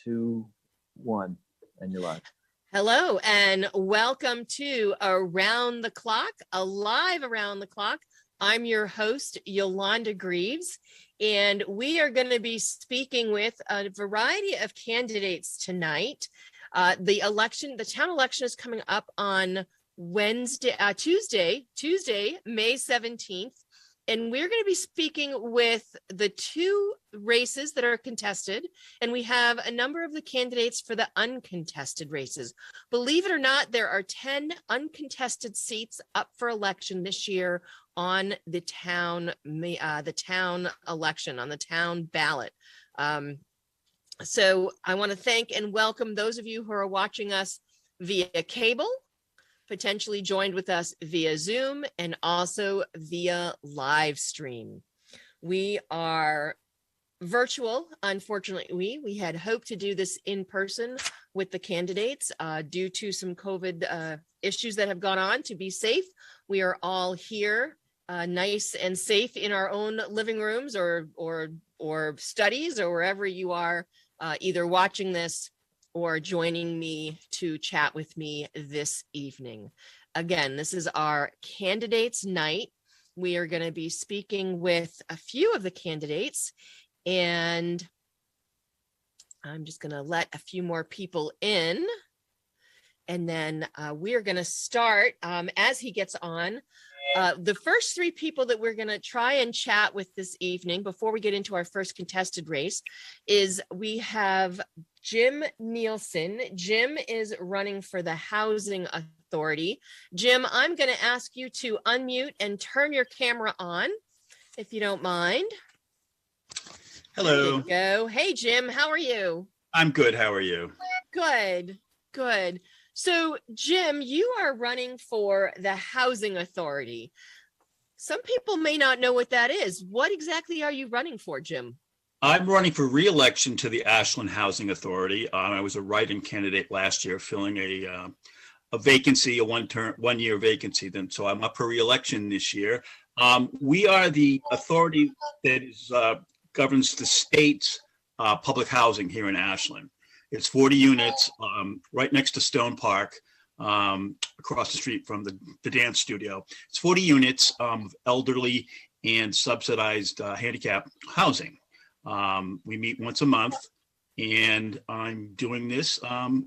2, 1, and you're live. Hello and welcome to Around the Clock, Alive Around the Clock. I'm your host, Yolanda Greaves, and we are going to be speaking with a variety of candidates tonight. The town election is coming up on Tuesday, May 17th. And we're going to be speaking with the two races that are contested. And we have a number of the candidates for the uncontested races. Believe it or not, there are 10 uncontested seats up for election this year on the town election, on the town ballot. So I want to thank and welcome those of you who are watching us via cable, potentially joined with us via Zoom, and also via live stream. We are virtual. Unfortunately, we had hoped to do this in person with the candidates due to some COVID issues that have gone on. To be safe, we are all here, nice and safe in our own living rooms or studies, or wherever you are, either watching this or joining me to chat with me this evening. Again, this is our candidates night. We are going to be speaking with a few of the candidates, and I'm just going to let a few more people in, and then we are going to start as he gets on. The first three people that we're going to try and chat with this evening before we get into our first contested race is we have Jim Nielsen. Jim is running for the Housing Authority. Jim, I'm going to ask you to unmute and turn your camera on, if you don't mind. Hello. There you go. Hey, Jim, how are you? I'm good. How are you? Good, good. So, Jim, you are running for the Housing Authority. Some people may not know what that is. What exactly are you running for, Jim? I'm running for re-election to the Ashland Housing Authority. I was a write-in candidate last year, filling a vacancy, a one-year vacancy. So I'm up for re-election this year. We are the authority that governs the state's public housing here in Ashland. It's 40 units right next to Stone Park, across the street from the dance studio. It's 40 units of elderly and subsidized handicap housing. We meet once a month, and I'm doing this as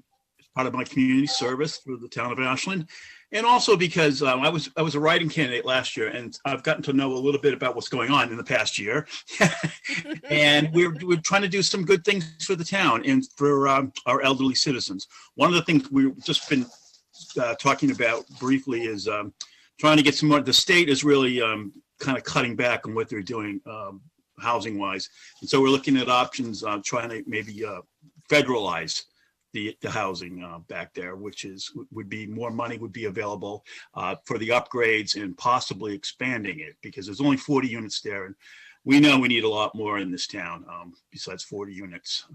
part of my community service for the town of Ashland. And also because I was a writing candidate last year, and I've gotten to know a little bit about what's going on in the past year. And we're trying to do some good things for the town and for our elderly citizens. One of the things we've just been talking about briefly is trying to get some more. The state is really kind of cutting back on what they're doing housing wise. And so we're looking at options, trying to maybe federalize the housing back there, which would be more money would be available for the upgrades and possibly expanding it, because there's only 40 units there. And we know we need a lot more in this town besides 40 units.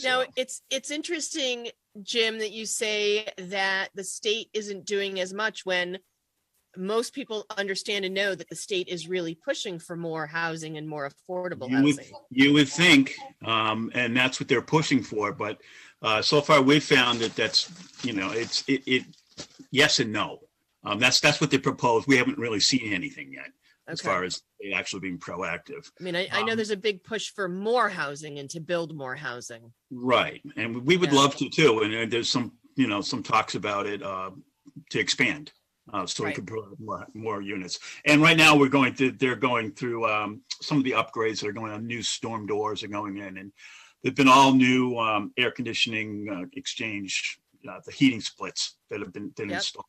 Now, it's interesting, Jim, that you say that the state isn't doing as much when most people understand and know that the state is really pushing for more housing and more affordable housing. You would think, and that's what they're pushing for. But so far, we've found that that's, it yes and no. That's what they propose. We haven't really seen anything yet as far as it actually being proactive. I mean, I know there's a big push for more housing and to build more housing. Right, and we would love to too. And there's some talks about it to expand. So we could put more units. And right now they're going through some of the upgrades that are going on. New storm doors are going in, and they've been all new air conditioning exchange, the heating splits that have been installed.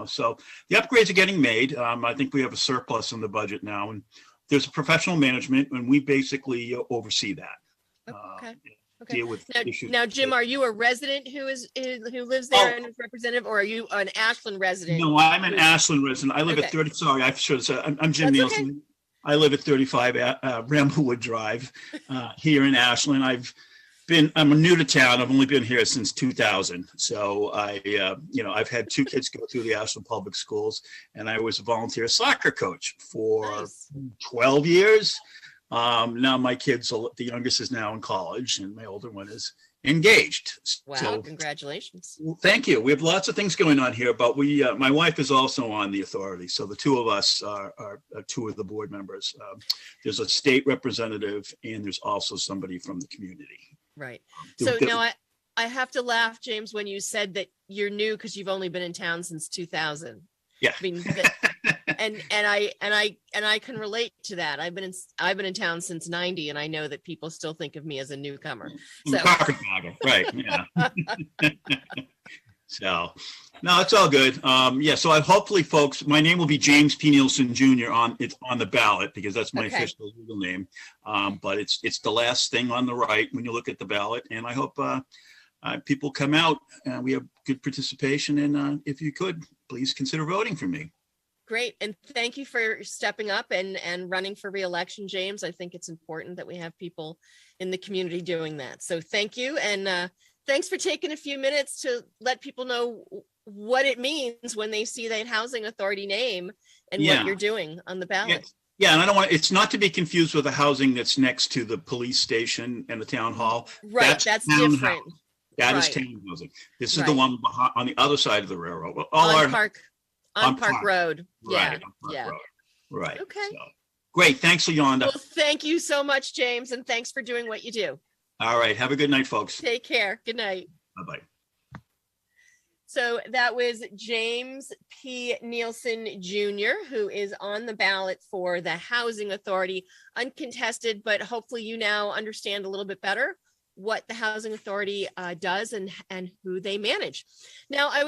So the upgrades are getting made. I think we have a surplus in the budget now, and there's a professional management, and we basically oversee that. Okay. Deal with issues. Now, Jim, are you a resident who lives there and is representative, or are you an Ashland resident? No, I'm an Ashland resident. I live at 30. Sorry, I should have said. I'm Jim Nielsen. Okay. I live at 35 Ramblewood Drive here in Ashland. I'm new to town. I've only been here since 2000. So I've had two kids go through the Ashland Public Schools, and I was a volunteer soccer coach for 12 years. Now my kids, the youngest is now in college and my older one is engaged. Wow, So, congratulations. thank you. We have lots of things going on here, but my wife is also on the authority. So the two of us are two of the board members. There's a state representative and there's also somebody from the community. Right. So now I have to laugh, James, when you said that you're new because you've only been in town since 2000. Yeah. I mean, and I can relate to that. I've been in town since 90, and I know that people still think of me as a newcomer. So Carpetbagger, right? Yeah. So, no, it's all good. Yeah. So hopefully, folks, my name will be James P. Nielsen Jr. on the ballot because that's my official legal name. But it's the last thing on the right when you look at the ballot, and I hope people come out. We have good participation, and if you could, please consider voting for me. Great. And thank you for stepping up and running for re-election, James. I think it's important that we have people in the community doing that. So thank you. And thanks for taking a few minutes to let people know what it means when they see that housing authority name and what you're doing on the ballot. Yeah, and I don't want it's not to be confused with the housing that's next to the police station and the town hall. Right, that's different. That is town housing. This is the one on the other side of the railroad. On Park Road. Right, yeah. Road. Right. Okay. So, great. Thanks, Yolanda. Well, thank you so much, James, and thanks for doing what you do. All right. Have a good night, folks. Take care. Good night. Bye-bye. So that was James P. Nielsen Jr., who is on the ballot for the Housing Authority, uncontested, but hopefully you now understand a little bit better what the Housing Authority does and who they manage. Now, I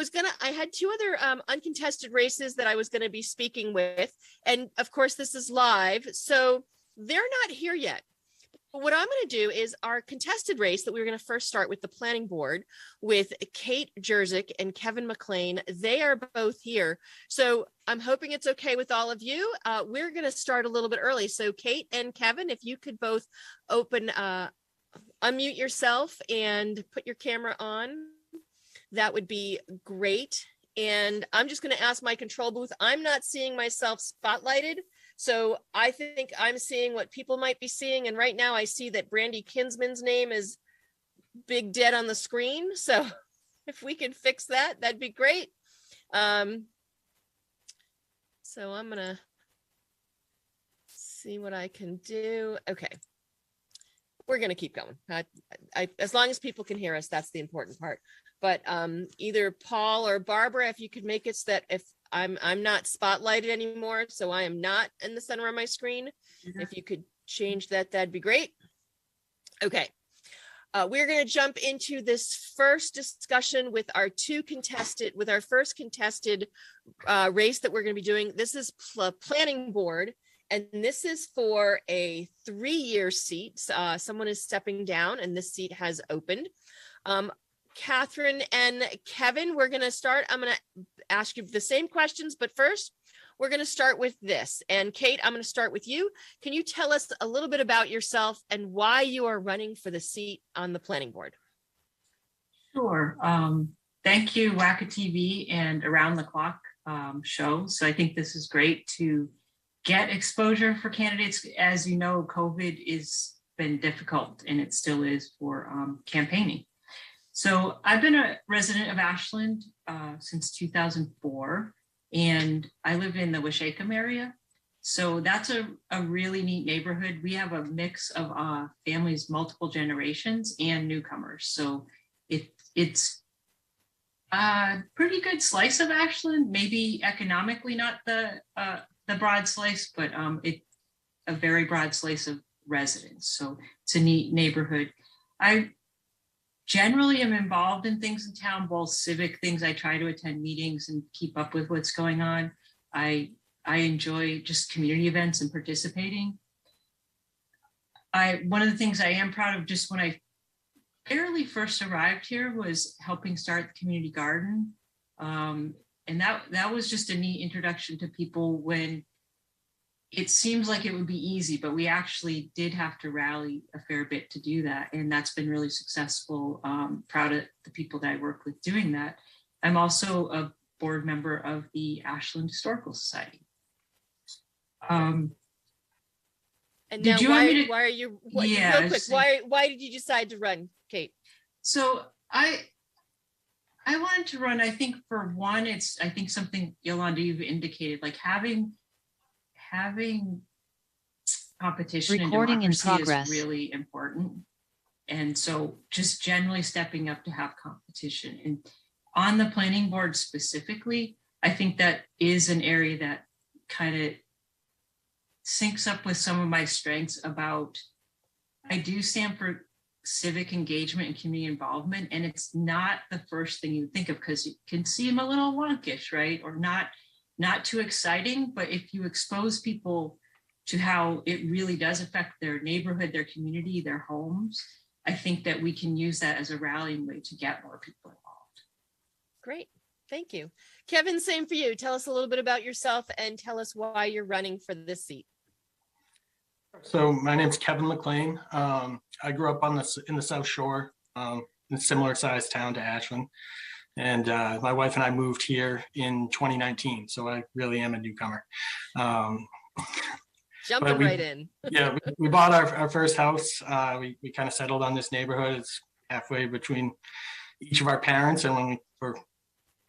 had two other uncontested races that I was going to be speaking with. And of course, this is live, so they're not here yet. But what I'm going to do is our contested race that we were going to first start with the planning board with Kate Jerzyk and Kevin Mclean. They are both here. So I'm hoping it's okay with all of you. We're going to start a little bit early. So Kate and Kevin, if you could both unmute yourself and put your camera on, that would be great. And I'm just going to ask my control booth. I'm not seeing myself spotlighted, so I think I'm seeing what people might be seeing. And right now I see that Brandi Kinsman's name is big dead on the screen. So if we can fix that, that'd be great. So I'm going to see what I can do. Okay. We're going to keep going. As long as people can hear us, that's the important part. But either Paul or Barbara, if you could make it so that if I'm not spotlighted anymore, so I am not in the center of my screen. If you could change that, that'd be great. Okay. We're going to jump into this first discussion with our first contested race that we're going to be doing. This is planning board. And this is for a 3-year seat. Someone is stepping down and this seat has opened. Catherine and Kevin, we're going to start. I'm going to ask you the same questions, but first we're going to start with this. And Kate, I'm going to start with you. Can you tell us a little bit about yourself and why you are running for the seat on the planning board? Sure. Thank you, WACA-TV and Around the Clock show. So I think this is great to get exposure for candidates. As you know, COVID has been difficult and it still is for campaigning. So I've been a resident of Ashland since 2004, and I live in the Washacum area. So that's a really neat neighborhood. We have a mix of families, multiple generations and newcomers. So it's a pretty good slice of Ashland, maybe economically not the broad slice, but it's a very broad slice of residents. So it's a neat neighborhood. I generally am involved in things in town, both civic things. I try to attend meetings and keep up with what's going on. I enjoy just community events and participating. One of the things I am proud of, just when I barely first arrived here, was helping start the community garden. And that was just a neat introduction to people when it seems like it would be easy, but we actually did have to rally a fair bit to do that. And that's been really successful. Proud of the people that I work with doing that. I'm also a board member of the Ashland Historical Society. And Did now you want me to- why are you, Yeah, real quick, so- why did you decide to run, Kate? So I wanted to run, I think for one, it's, I think something Yolanda, you've indicated, like having competition and Recording in democracy progress. is really important. And so just generally stepping up to have competition. And on the planning board specifically, I think that is an area that kind of syncs up with some of my strengths about, I do stand for civic engagement and community involvement. And it's not the first thing you think of because it can seem a little wonkish, right? Or not too exciting, but if you expose people to how it really does affect their neighborhood, their community, their homes, I think that we can use that as a rallying way to get more people involved. Great. Thank you. Kevin, same for you. Tell us a little bit about yourself and tell us why you're running for this seat. So my name's Kevin Mclean. I grew up in the South Shore, in a similar sized town to Ashland. And my wife and I moved here in 2019. So I really am a newcomer. Jumping right in. Yeah, we bought our first house. We kind of settled on this neighborhood. It's halfway between each of our parents. And when we were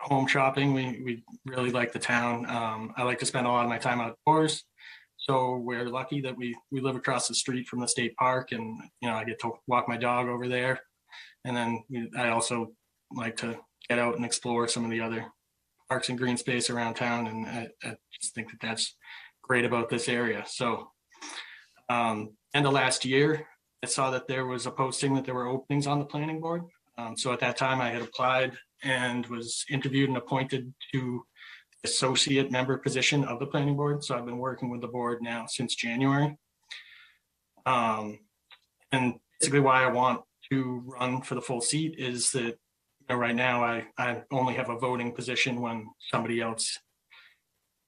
home shopping, we really like the town. I like to spend a lot of my time outdoors. So we're lucky that we live across the street from the state park, and I get to walk my dog over there. And then I also like to get out and explore some of the other parks and green space around town. And I just think that that's great about this area. So end of last year, I saw that there was a posting that there were openings on the planning board. So at that time I had applied and was interviewed and appointed to the associate member position of the planning board. So I've been working with the board now since January. And basically why I want to run for the full seat is that right now I only have a voting position when somebody else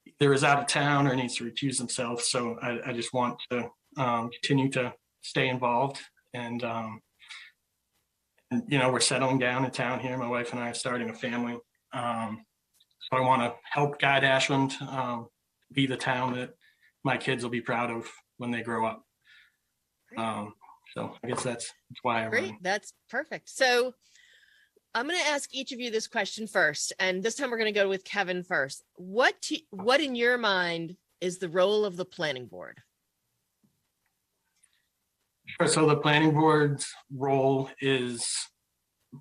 either is out of town or needs to recuse themselves. So I just want to continue to stay involved. And we're settling down in town here. My wife and I are starting a family. So I want to help guide Ashland be the town that my kids will be proud of when they grow up. So I guess that's why I'm Great. running. That's perfect. So I'm going to ask each of you this question first. And this time we're going to go with Kevin first. What in your mind is the role of the planning board? Sure. So the planning board's role is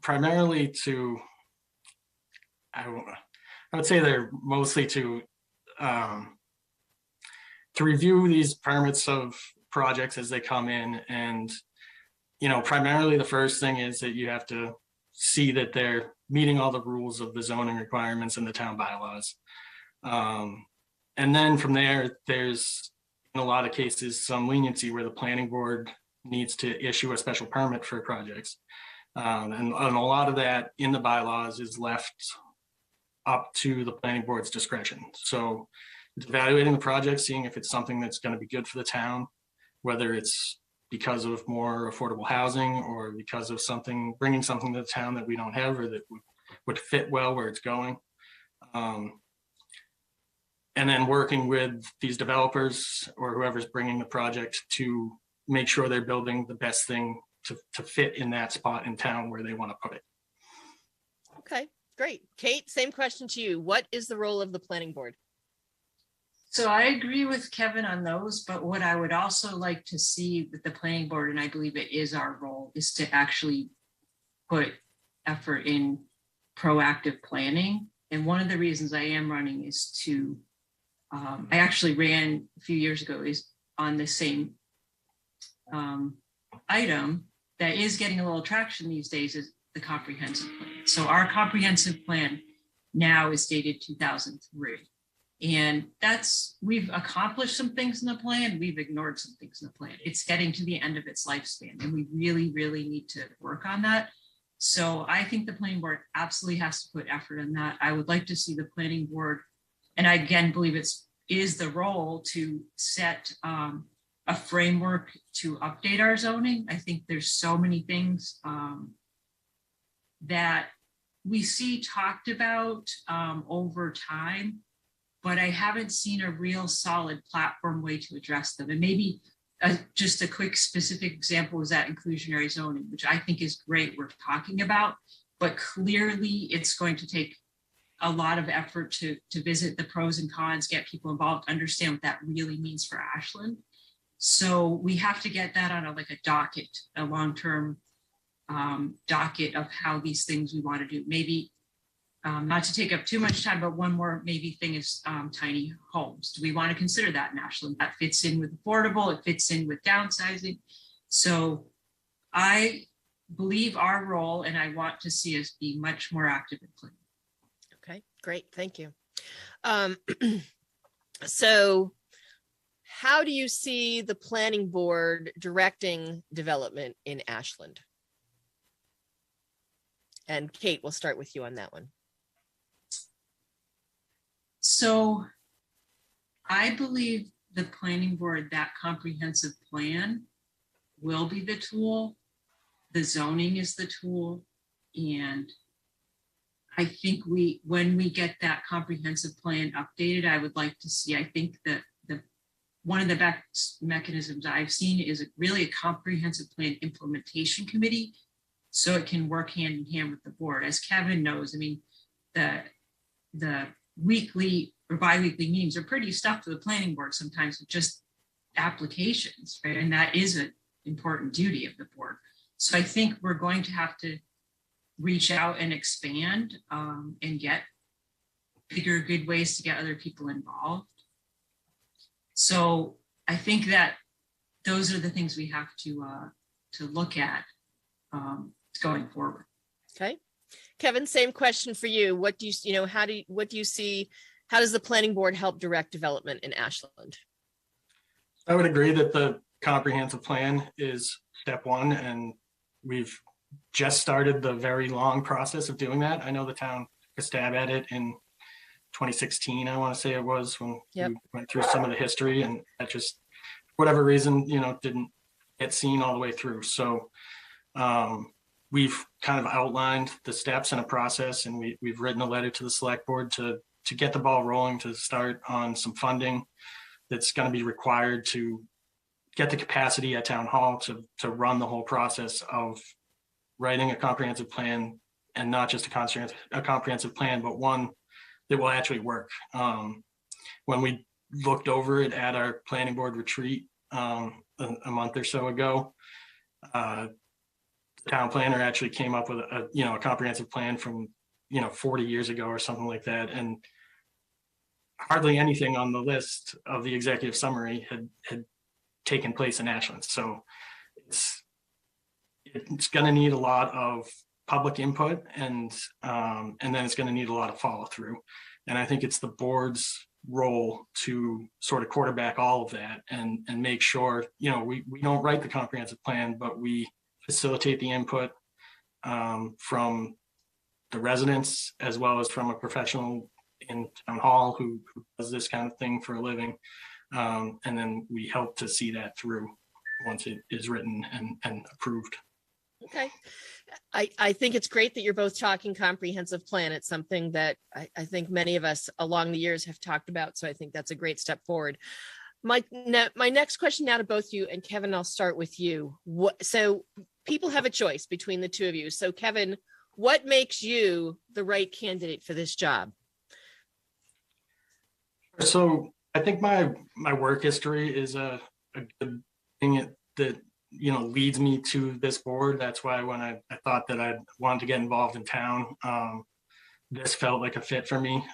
primarily I would say they're mostly to review these permits of projects as they come in. And, primarily the first thing is that you have to see that they're meeting all the rules of the zoning requirements and the town bylaws. And then from there, there's in a lot of cases some leniency where the planning board needs to issue a special permit for projects. And a lot of that in the bylaws is left up to the planning board's discretion. So it's evaluating the project, seeing if it's something that's going to be good for the town, whether it's because of more affordable housing or because of bringing something to the town that we don't have or that would fit well where it's going. And then working with these developers or whoever's bringing the project to make sure they're building the best thing to fit in that spot in town where they want to put it. Okay, great. Kate, same question to you. What is the role of the planning board? So I agree with Kevin on those, but what I would also like to see with the planning board, and I believe it is our role, is to actually put effort in proactive planning. And one of the reasons I am running is to, I actually ran a few years ago is on the same item that is getting a little traction these days is the comprehensive plan. So our comprehensive plan now is dated 2003. And we've accomplished some things in the plan. We've ignored some things in the plan. It's getting to the end of its lifespan. And we really, really need to work on that. So I think the planning board absolutely has to put effort in that. I would like to see the planning board, and I again believe is the role to set a framework to update our zoning. I think there's so many things that we see talked about over time, but I haven't seen a real solid platform way to address them. And maybe just a quick specific example is that inclusionary zoning, which I think is great we're talking about, but clearly it's going to take a lot of effort to visit the pros and cons, get people involved, understand what that really means for Ashland. So we have to get that on a docket, a long-term docket of how these things we want to do. Maybe not to take up too much time, but one more maybe thing is tiny homes. Do we want to consider that in Ashland? That fits in with affordable, it fits in with downsizing. So I believe our role, and I want to see us be much more active in planning. Okay, great. Thank you. So how do you see the planning board directing development in Ashland? And Kate, we'll start with you on that one. So I believe the planning board, that comprehensive plan will be the tool. The zoning is the tool. And I think when we get that comprehensive plan updated, I would like to see, I think that one of the best mechanisms I've seen is really a comprehensive plan implementation committee, so it can work hand in hand with the board. As Kevin knows, I mean, the weekly or bi-weekly meetings are pretty stuffed to the planning board sometimes with just applications, right? And that is an important duty of the board. So I think we're going to have to reach out and expand and figure good ways to get other people involved. So I think that those are the things we have to look at going forward. Okay, Kevin, same question for you. What do you see? How does the planning board help direct development in Ashland? I would agree that the comprehensive plan is step one, and we've just started the very long process of doing that. I know the town took a stab at it in 2016, I want to say it was, when we went through some of the history, and that just, for whatever reason, didn't get seen all the way through. So we've kind of outlined the steps in a process, and we've written a letter to the select board to get the ball rolling, to start on some funding that's going to be required to get the capacity at town hall to run the whole process of writing a comprehensive plan, and not just a comprehensive plan, but one that will actually work. When we looked over it at our planning board retreat a month or so ago, the town planner actually came up with a comprehensive plan from 40 years ago or something like that, and hardly anything on the list of the executive summary had taken place in Ashland. So it's going to need a lot of public input, and then it's going to need a lot of follow through. And I think it's the board's role to sort of quarterback all of that and make sure, we don't write the comprehensive plan, but we facilitate the input from the residents, as well as from a professional in town hall who does this kind of thing for a living. And then we help to see that through once it is written and approved. Okay. I think it's great that you're both talking comprehensive plan. It's something that I think many of us along the years have talked about. So I think that's a great step forward. My next question now to both you, and Kevin, I'll start with you. So people have a choice between the two of you. So Kevin, what makes you the right candidate for this job? So I think my work history is a good thing that leads me to this board. That's why when I thought that I wanted to get involved in town, this felt like a fit for me.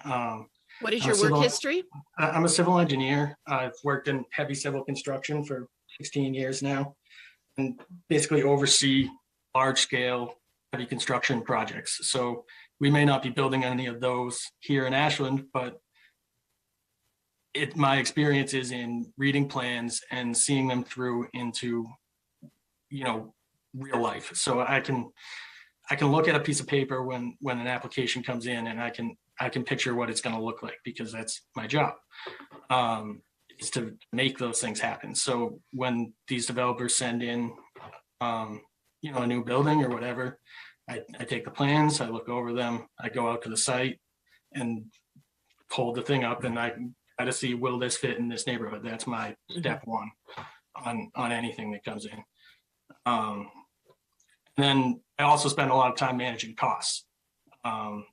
What is your work history? I'm a civil engineer. I've worked in heavy civil construction for 16 years now, and basically oversee large scale heavy construction projects. So we may not be building any of those here in Ashland, but my experience is in reading plans and seeing them through into real life. So I can look at a piece of paper when an application comes in, and I can picture what it's going to look like, because that's my job, is to make those things happen. So when these developers send in a new building or whatever, I take the plans, I look over them, I go out to the site and hold the thing up, and I try to see, will this fit in this neighborhood? That's my step one. on anything that comes in. Then I also spend a lot of time managing costs.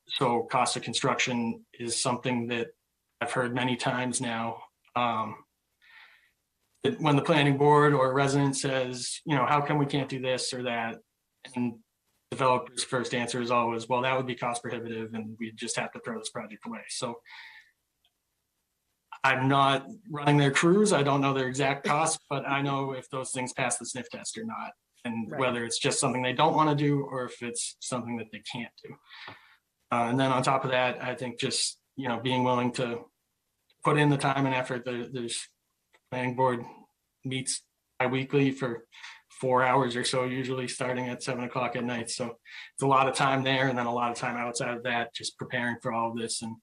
So cost of construction is something that I've heard many times now. That when the planning board or a resident says, how come we can't do this or that? And developer's first answer is always, well, that would be cost prohibitive and we just have to throw this project away. So I'm not running their crews. I don't know their exact costs, but I know if those things pass the sniff test or not. And Right. whether it's just something they don't want to do or if it's something that they can't do. And then on top of that, I think just, being willing to put in the time and effort. There's planning board meets bi-weekly for 4 hours or so, usually starting at 7 o'clock at night. So it's a lot of time there, and then a lot of time outside of that, just preparing for all of this. And,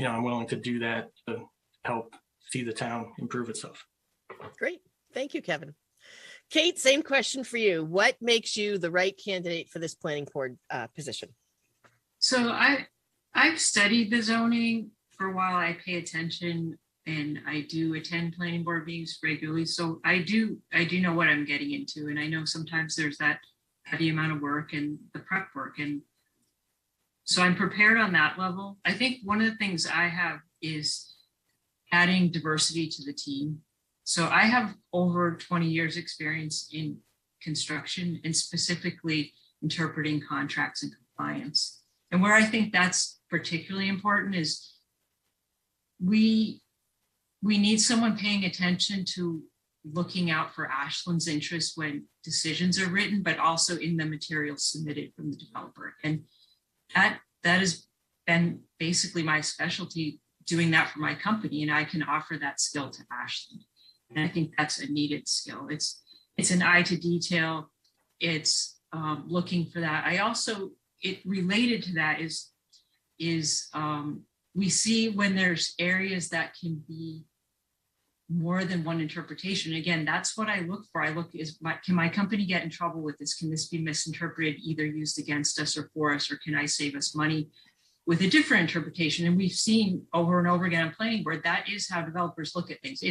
I'm willing to do that to help see the town improve itself. Great. Thank you, Kevin. Kate, same question for you. What makes you the right candidate for this planning board position? So I've studied the zoning for a while. I pay attention and I do attend planning board meetings regularly. So I do know what I'm getting into. And I know sometimes there's that heavy amount of work and the prep work. And so I'm prepared on that level. I think one of the things I have is adding diversity to the team. So I have over 20 years experience in construction and specifically interpreting contracts and compliance. And where I think that's particularly important is we need someone paying attention to looking out for Ashland's interests when decisions are written, but also in the materials submitted from the developer. And that has been basically my specialty, doing that for my company, and I can offer that skill to Ashland. And I think that's a needed skill. It's an eye to detail. It's looking for that. I also, it related to that is we see when there's areas that can be more than one interpretation. Again, that's what I look for. I look can my company get in trouble with this? Can this be misinterpreted, either used against us or for us, or can I save us money with a different interpretation? And we've seen over and over again on planning board, that is how developers look at things.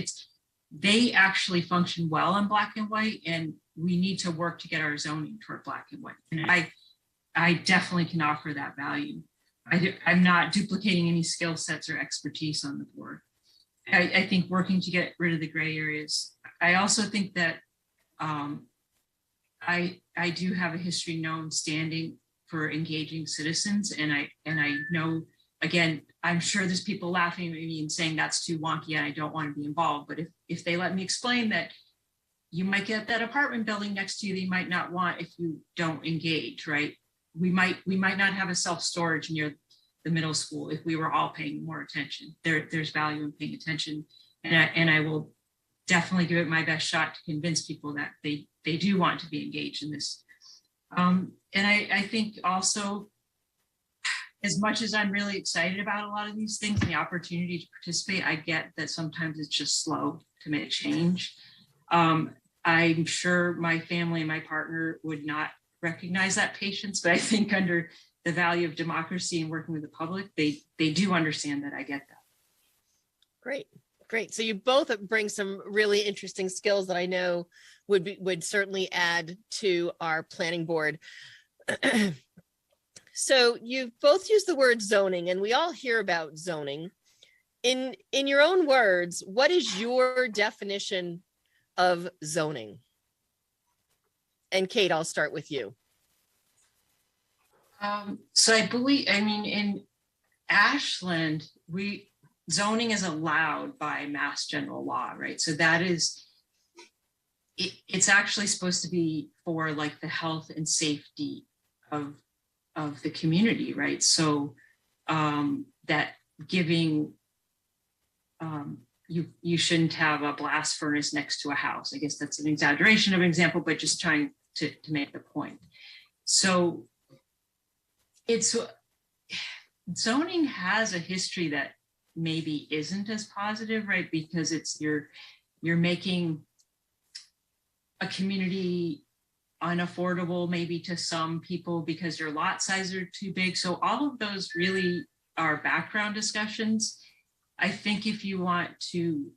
They actually function well in black and white, and we need to work to get our zoning toward black and white. And I definitely can offer that value. I'm not duplicating any skill sets or expertise on the board. I think working to get rid of the gray areas. I also think that I do have a history known standing for engaging citizens, and I know, again, I'm sure there's people laughing at me and saying that's too wonky and I don't want to be involved. But if they let me explain that you might get that apartment building next to you that you might not want if you don't engage, right? We might not have a self-storage near the middle school if we were all paying more attention. There's value in paying attention, and I will definitely give it my best shot to convince people that they do want to be engaged in this. And I think also, as much as I'm really excited about a lot of these things and the opportunity to participate, I get that sometimes it's just slow to make change. I'm sure my family and my partner would not recognize that patience, but I think under the value of democracy and working with the public, they do understand that. I get that. Great. So you both bring some really interesting skills that I know would certainly add to our planning board. So you've both used the word zoning, and we all hear about zoning. In your own words, what is your definition of zoning? And Kate, I'll start with you. So in Ashland, zoning is allowed by Mass General Law, right? So that is, it's actually supposed to be for like the health and safety of the community, right? So that giving, you shouldn't have a blast furnace next to a house. I guess that's an exaggeration of an example, but just trying to make the point. So zoning has a history that maybe isn't as positive, right? Because you're making a community unaffordable maybe to some people because your lot sizes are too big. So all of those really are background discussions. I think if you want to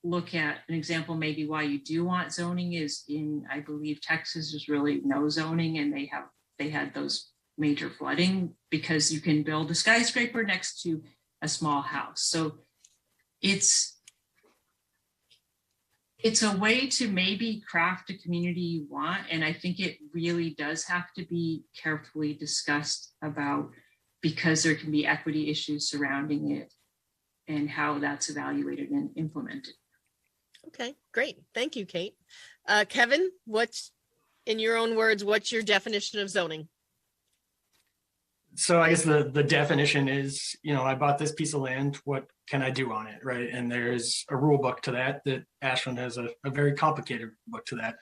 look at an example, maybe why you do want zoning is in, I believe Texas there's really no zoning, and they had those major flooding because you can build a skyscraper next to a small house. So it's a way to maybe craft a community you want. And I think it really does have to be carefully discussed about, because there can be equity issues surrounding it and how that's evaluated and implemented. Okay, great. Thank you, Kate. Kevin, in your own words, what's your definition of zoning? So I guess the definition is, I bought this piece of land, what can I do on it, right? And there's a rule book to that Ashland has a very complicated book to that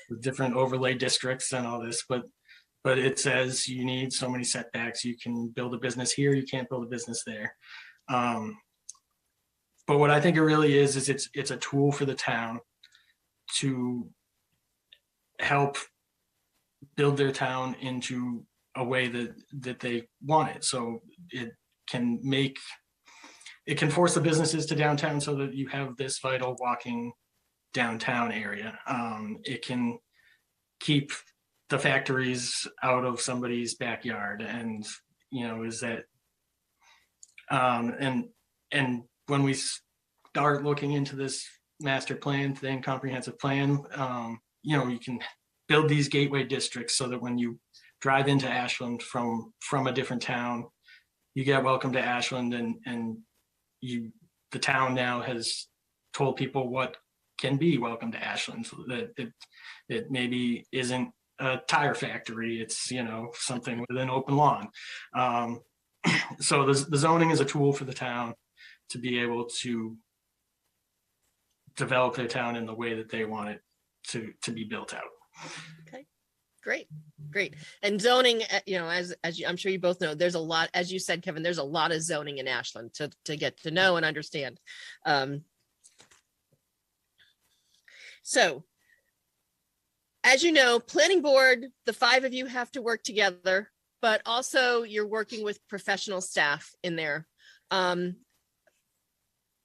with different overlay districts and all this, but it says you need so many setbacks, you can build a business here, you can't build a business there. But what I think it really is it's a tool for the town to help build their town into a way that they want it. So it can force the businesses to downtown so that you have this vital walking downtown area. It can keep the factories out of somebody's backyard, and is that and when we start looking into this master plan thing, comprehensive plan, you can build these gateway districts so that when you drive into Ashland from a different town, you get welcome to Ashland, and the town now has told people what can be welcome to Ashland, so that it maybe isn't a tire factory, it's something with an open lawn. So the zoning is a tool for the town to be able to develop their town in the way that they want it to be built out. Okay, great. And zoning, as I'm sure you both know, there's a lot, as you said, Kevin, there's a lot of zoning in Ashland to get to know and understand. So, as you know, planning board, the 5 of you have to work together, but also you're working with professional staff in there.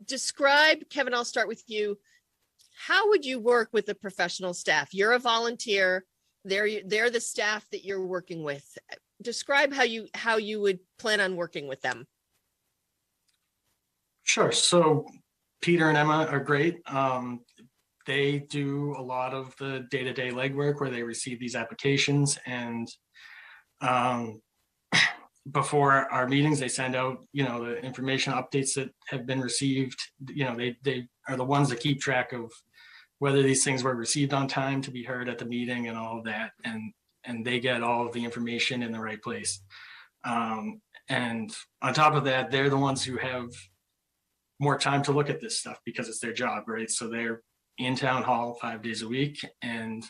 Describe, Kevin, I'll start with you. How would you work with the professional staff? You're a volunteer. They're the staff that you're working with. Describe how you would plan on working with them. Sure. So Peter and Emma are great. They do a lot of the day-to-day legwork where they receive these applications, and before our meetings, they send out, the information updates that have been received. They are the ones that keep track of whether these things were received on time to be heard at the meeting and all of that. And they get all of the information in the right place. And on top of that, they're the ones who have more time to look at this stuff because it's their job, right? So they're in town hall 5 days a week. And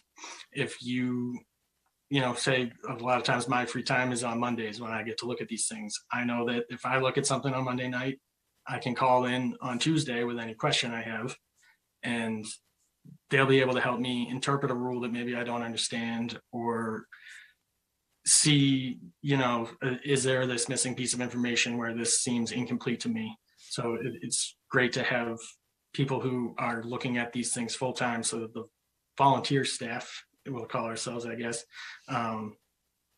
if you say a lot of times my free time is on Mondays when I get to look at these things. I know that if I look at something on Monday night, I can call in on Tuesday with any question I have, and they'll be able to help me interpret a rule that maybe I don't understand, or see, is there this missing piece of information where this seems incomplete to me? So it's great to have people who are looking at these things full time, so that the volunteer staff, we'll call ourselves, I guess,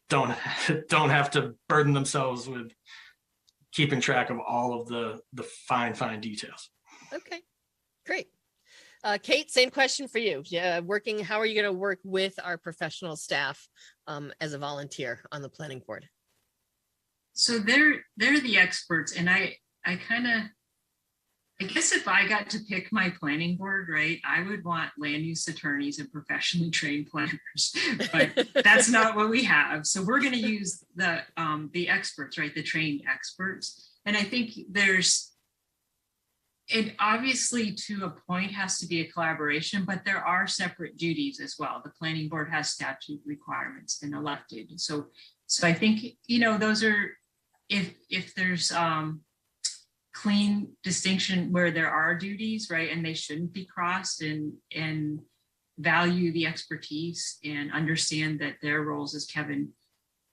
don't have to burden themselves with keeping track of all of the fine details. Okay, great. Kate, same question for you. Yeah, how are you going to work with our professional staff as a volunteer on the planning board? So they're the experts, and I guess if I got to pick my planning board, right, I would want land use attorneys and professionally trained planners, but that's not what we have. So we're going to use the experts, right, the trained experts. And I think it obviously to a point has to be a collaboration, but there are separate duties as well. The planning board has statute requirements and elected. So I think, those are, if there's clean distinction where there are duties, right, and they shouldn't be crossed, and value the expertise and understand that their roles, as Kevin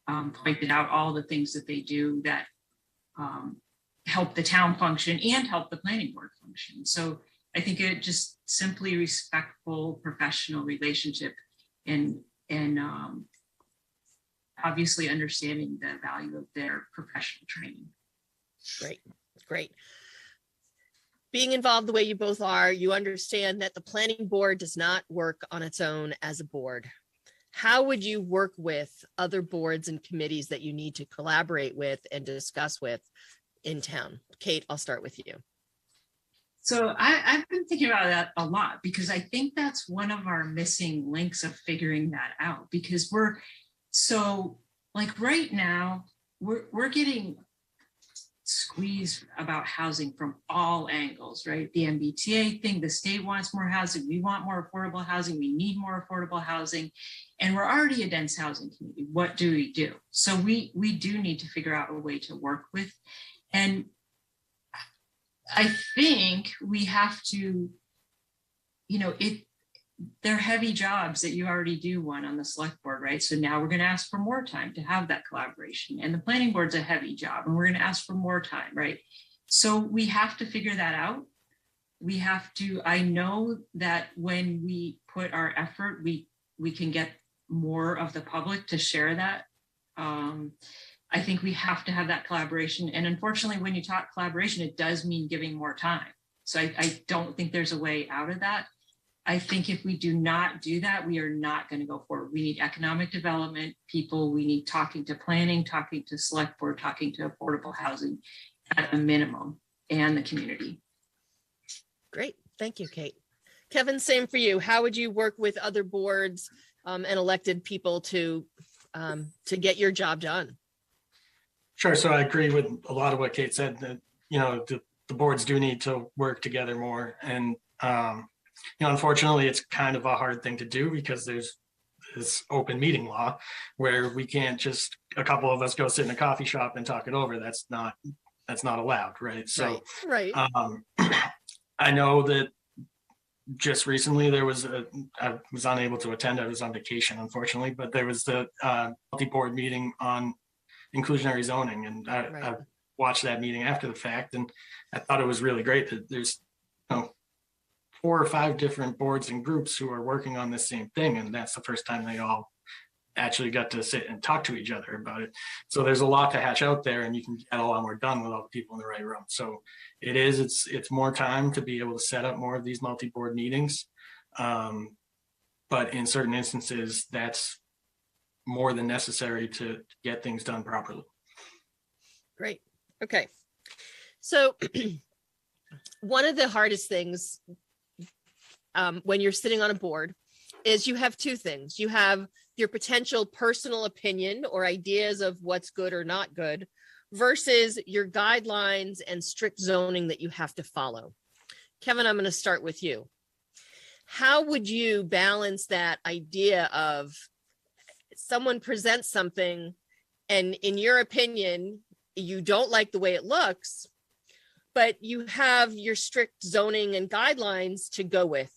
pointed out, all the things that they do that help the town function and help the planning board function. So I think it just simply respectful professional relationship and obviously understanding the value of their professional training. Great, great. Being involved the way you both are, you understand that the planning board does not work on its own as a board. How would you work with other boards and committees that you need to collaborate with and discuss with in town? Kate, I'll start with you. So I've been thinking about that a lot, because I think that's one of our missing links of figuring that out, because we're so, like, right now we're getting squeezed about housing from all angles, right? The MBTA thing, the state wants more housing, we want more affordable housing, we need more affordable housing, and we're already a dense housing community. What do we do? So we do need to figure out a way to work with. And I think we have to, they're heavy jobs that you already do one on the select board, right? So now we're going to ask for more time to have that collaboration. And the planning board's a heavy job, and we're going to ask for more time, right? So we have to figure that out. We have to, I know that when we put our effort, we can get more of the public to share that. I think we have to have that collaboration. And unfortunately, when you talk collaboration, it does mean giving more time. So I don't think there's a way out of that. I think if we do not do that, we are not going to go forward. We need economic development people. We need talking to planning, talking to select board, talking to affordable housing at a minimum, and the community. Great. Thank you, Kate. Kevin, same for you. How would you work with other boards and elected people to get your job done? Sure. So I agree with a lot of what Kate said, that, the boards do need to work together more. And, unfortunately, it's kind of a hard thing to do, because there's this open meeting law where we can't just, a couple of us go sit in a coffee shop and talk it over. That's not allowed. Right. So, right. I know that just recently I was unable to attend. I was on vacation, unfortunately, but there was the multi-board meeting on inclusionary zoning, and I watched that meeting after the fact, and I thought it was really great that there's 4 or 5 different boards and groups who are working on this same thing, and that's the first time they all actually got to sit and talk to each other about it. So there's a lot to hatch out there, and you can get a lot more done with all the people in the right room. So it's more time to be able to set up more of these multi-board meetings, but in certain instances that's more than necessary to get things done properly. Great. Okay. So one of the hardest things when you're sitting on a board is you have 2 things. You have your potential personal opinion or ideas of what's good or not good versus your guidelines and strict zoning that you have to follow. Kevin, I'm going to start with you. How would you balance that idea of someone presents something and in your opinion, you don't like the way it looks, but you have your strict zoning and guidelines to go with?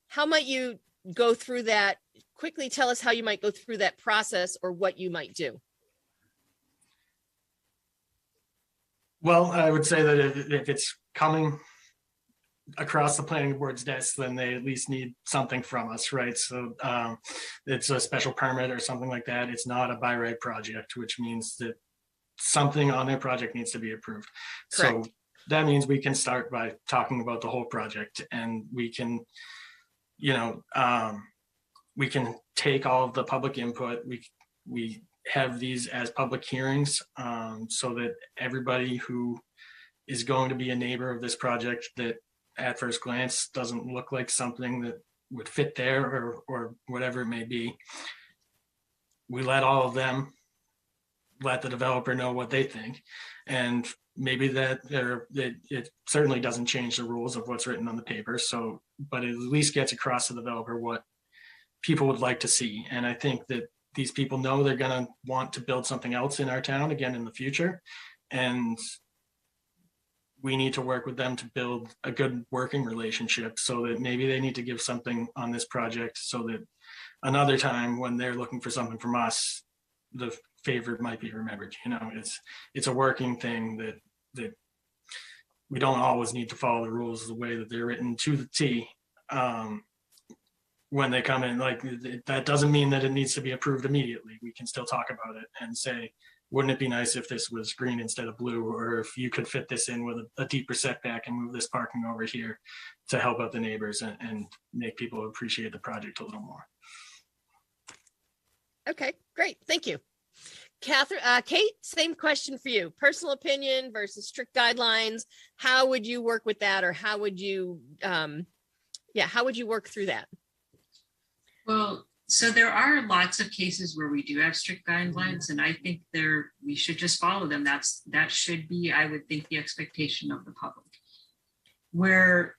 How might you go through that? Quickly tell us how you might go through that process or what you might do. Well, I would say that if it's coming across the planning board's desk, then they at least need something from us, right? So it's a special permit or something like that. It's not a by right project, which means that something on their project needs to be approved. Correct. So that means we can start by talking about the whole project, and we can, we can take all of the public input. We have these as public hearings, so that everybody who is going to be a neighbor of this project that at first glance doesn't look like something that would fit there or whatever it may be, we let all of them let the developer know what they think. And maybe it certainly doesn't change the rules of what's written on the paper. So, but it at least gets across to the developer what people would like to see. And I think that these people know they're going to want to build something else in our town again in the future. And we need to work with them to build a good working relationship, so that maybe they need to give something on this project so that another time when they're looking for something from us, the favor might be remembered. It's a working thing that we don't always need to follow the rules the way that they're written to the T. When they come in, like, that doesn't mean that it needs to be approved immediately. We can still talk about it and say, wouldn't it be nice if this was green instead of blue, or if you could fit this in with a deeper setback and move this parking over here to help out the neighbors and make people appreciate the project a little more. Okay, great. Thank you. Kate, same question for you. Personal opinion versus strict guidelines. How would you work with that, or how would you, how would you work through that? Well, so there are lots of cases where we do have strict guidelines, and I think we should just follow them. That should be, I would think, the expectation of the public. Where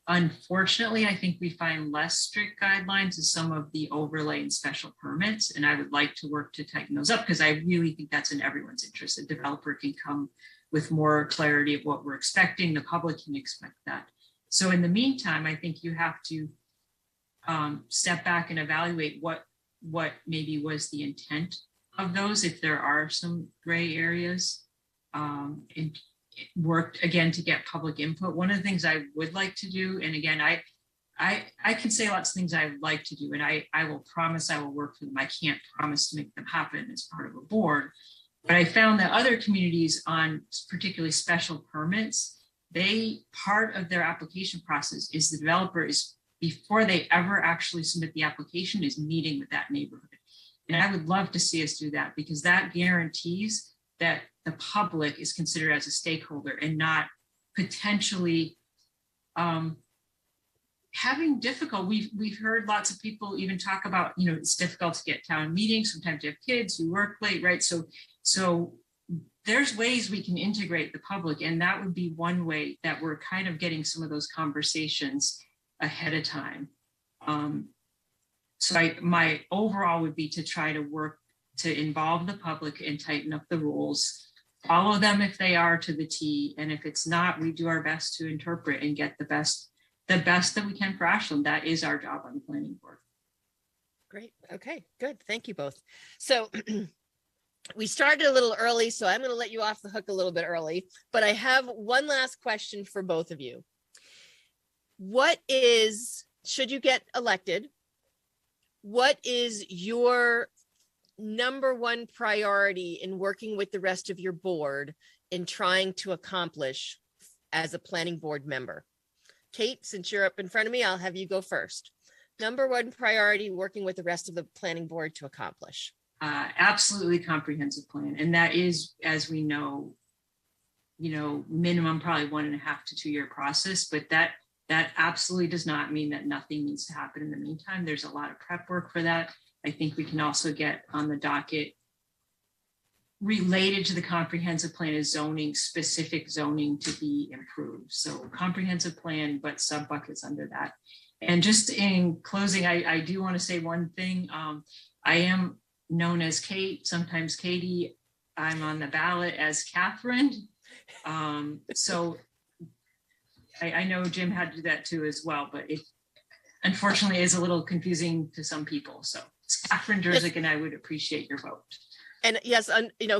unfortunately, I think we find less strict guidelines is some of the overlay and special permits, and I would like to work to tighten those up, because I really think that's in everyone's interest. A developer can come with more clarity of what we're expecting. The public can expect that. So in the meantime, I think you have to step back and evaluate what maybe was the intent of those, if there are some gray areas, and work again to get public input. One of the things I would like to do, and again, I can say lots of things I would like to do, and I will promise I will work for them. I can't promise to make them happen as part of a board, but I found that other communities on particularly special permits, part of their application process is the developer is, before they ever actually submit the application, is meeting with that neighborhood. And I would love to see us do that, because that guarantees that the public is considered as a stakeholder and not potentially having difficult. We've heard lots of people even talk about, it's difficult to get town meetings. Sometimes you have kids who work late, right? So there's ways we can integrate the public, and that would be one way that we're kind of getting some of those conversations ahead of time. So my overall would be to try to work to involve the public and tighten up the rules, follow them if they are to the T, and if it's not, we do our best to interpret and get the best that we can for Ashland. That is our job on the planning board. Great. Okay, good. Thank you both. So we started a little early, so I'm going to let you off the hook a little bit early, but I have one last question for both of you. Should you get elected, what is your number one priority in working with the rest of your board in trying to accomplish as a planning board member? Kate, since you're up in front of me, I'll have you go first. Number one priority working with the rest of the planning board to accomplish. Absolutely comprehensive plan. And that is, as we know, minimum probably 1.5 to 2 year process, but that absolutely does not mean that nothing needs to happen in the meantime. There's a lot of prep work for that. I think we can also get on the docket related to the comprehensive plan is specific zoning to be improved. So comprehensive plan, but sub buckets under that. And just in closing, I do want to say one thing. I am known as Kate, sometimes Katie. I'm on the ballot as Catherine. So I know Jim had to do that too as well, but it unfortunately is a little confusing to some people. So it's Catherine Jerzik, and I would appreciate your vote. And yes,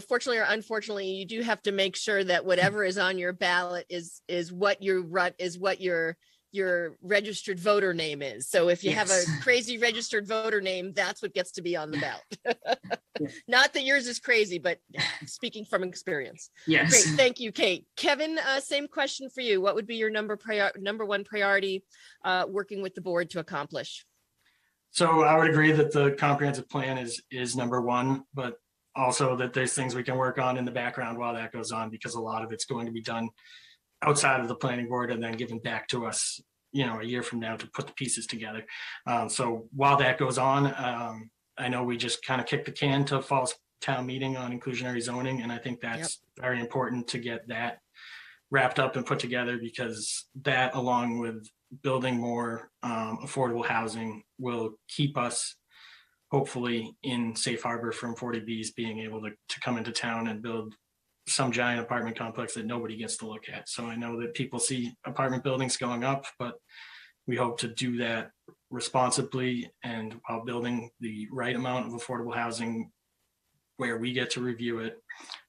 fortunately or unfortunately, you do have to make sure that whatever is on your ballot is what your registered voter name is. So if you have a crazy registered voter name, that's what gets to be on the ballot. Not that yours is crazy, but speaking from experience. Yes. Great. Thank you, Kate. Kevin, same question for you. What would be your number one priority working with the board to accomplish? So I would agree that the comprehensive plan is number one, but also that there's things we can work on in the background while that goes on, because a lot of it's going to be done outside of the planning board and then given back to us, a year from now to put the pieces together. So while that goes on, I know we just kind of kicked the can to fall town meeting on inclusionary zoning, and I think that's very important to get that wrapped up and put together, because that, along with building more affordable housing, will keep us hopefully in safe harbor from 40Bs being able to come into town and build some giant apartment complex that nobody gets to look at. So I know that people see apartment buildings going up, but we hope to do that responsibly and while building the right amount of affordable housing where we get to review it,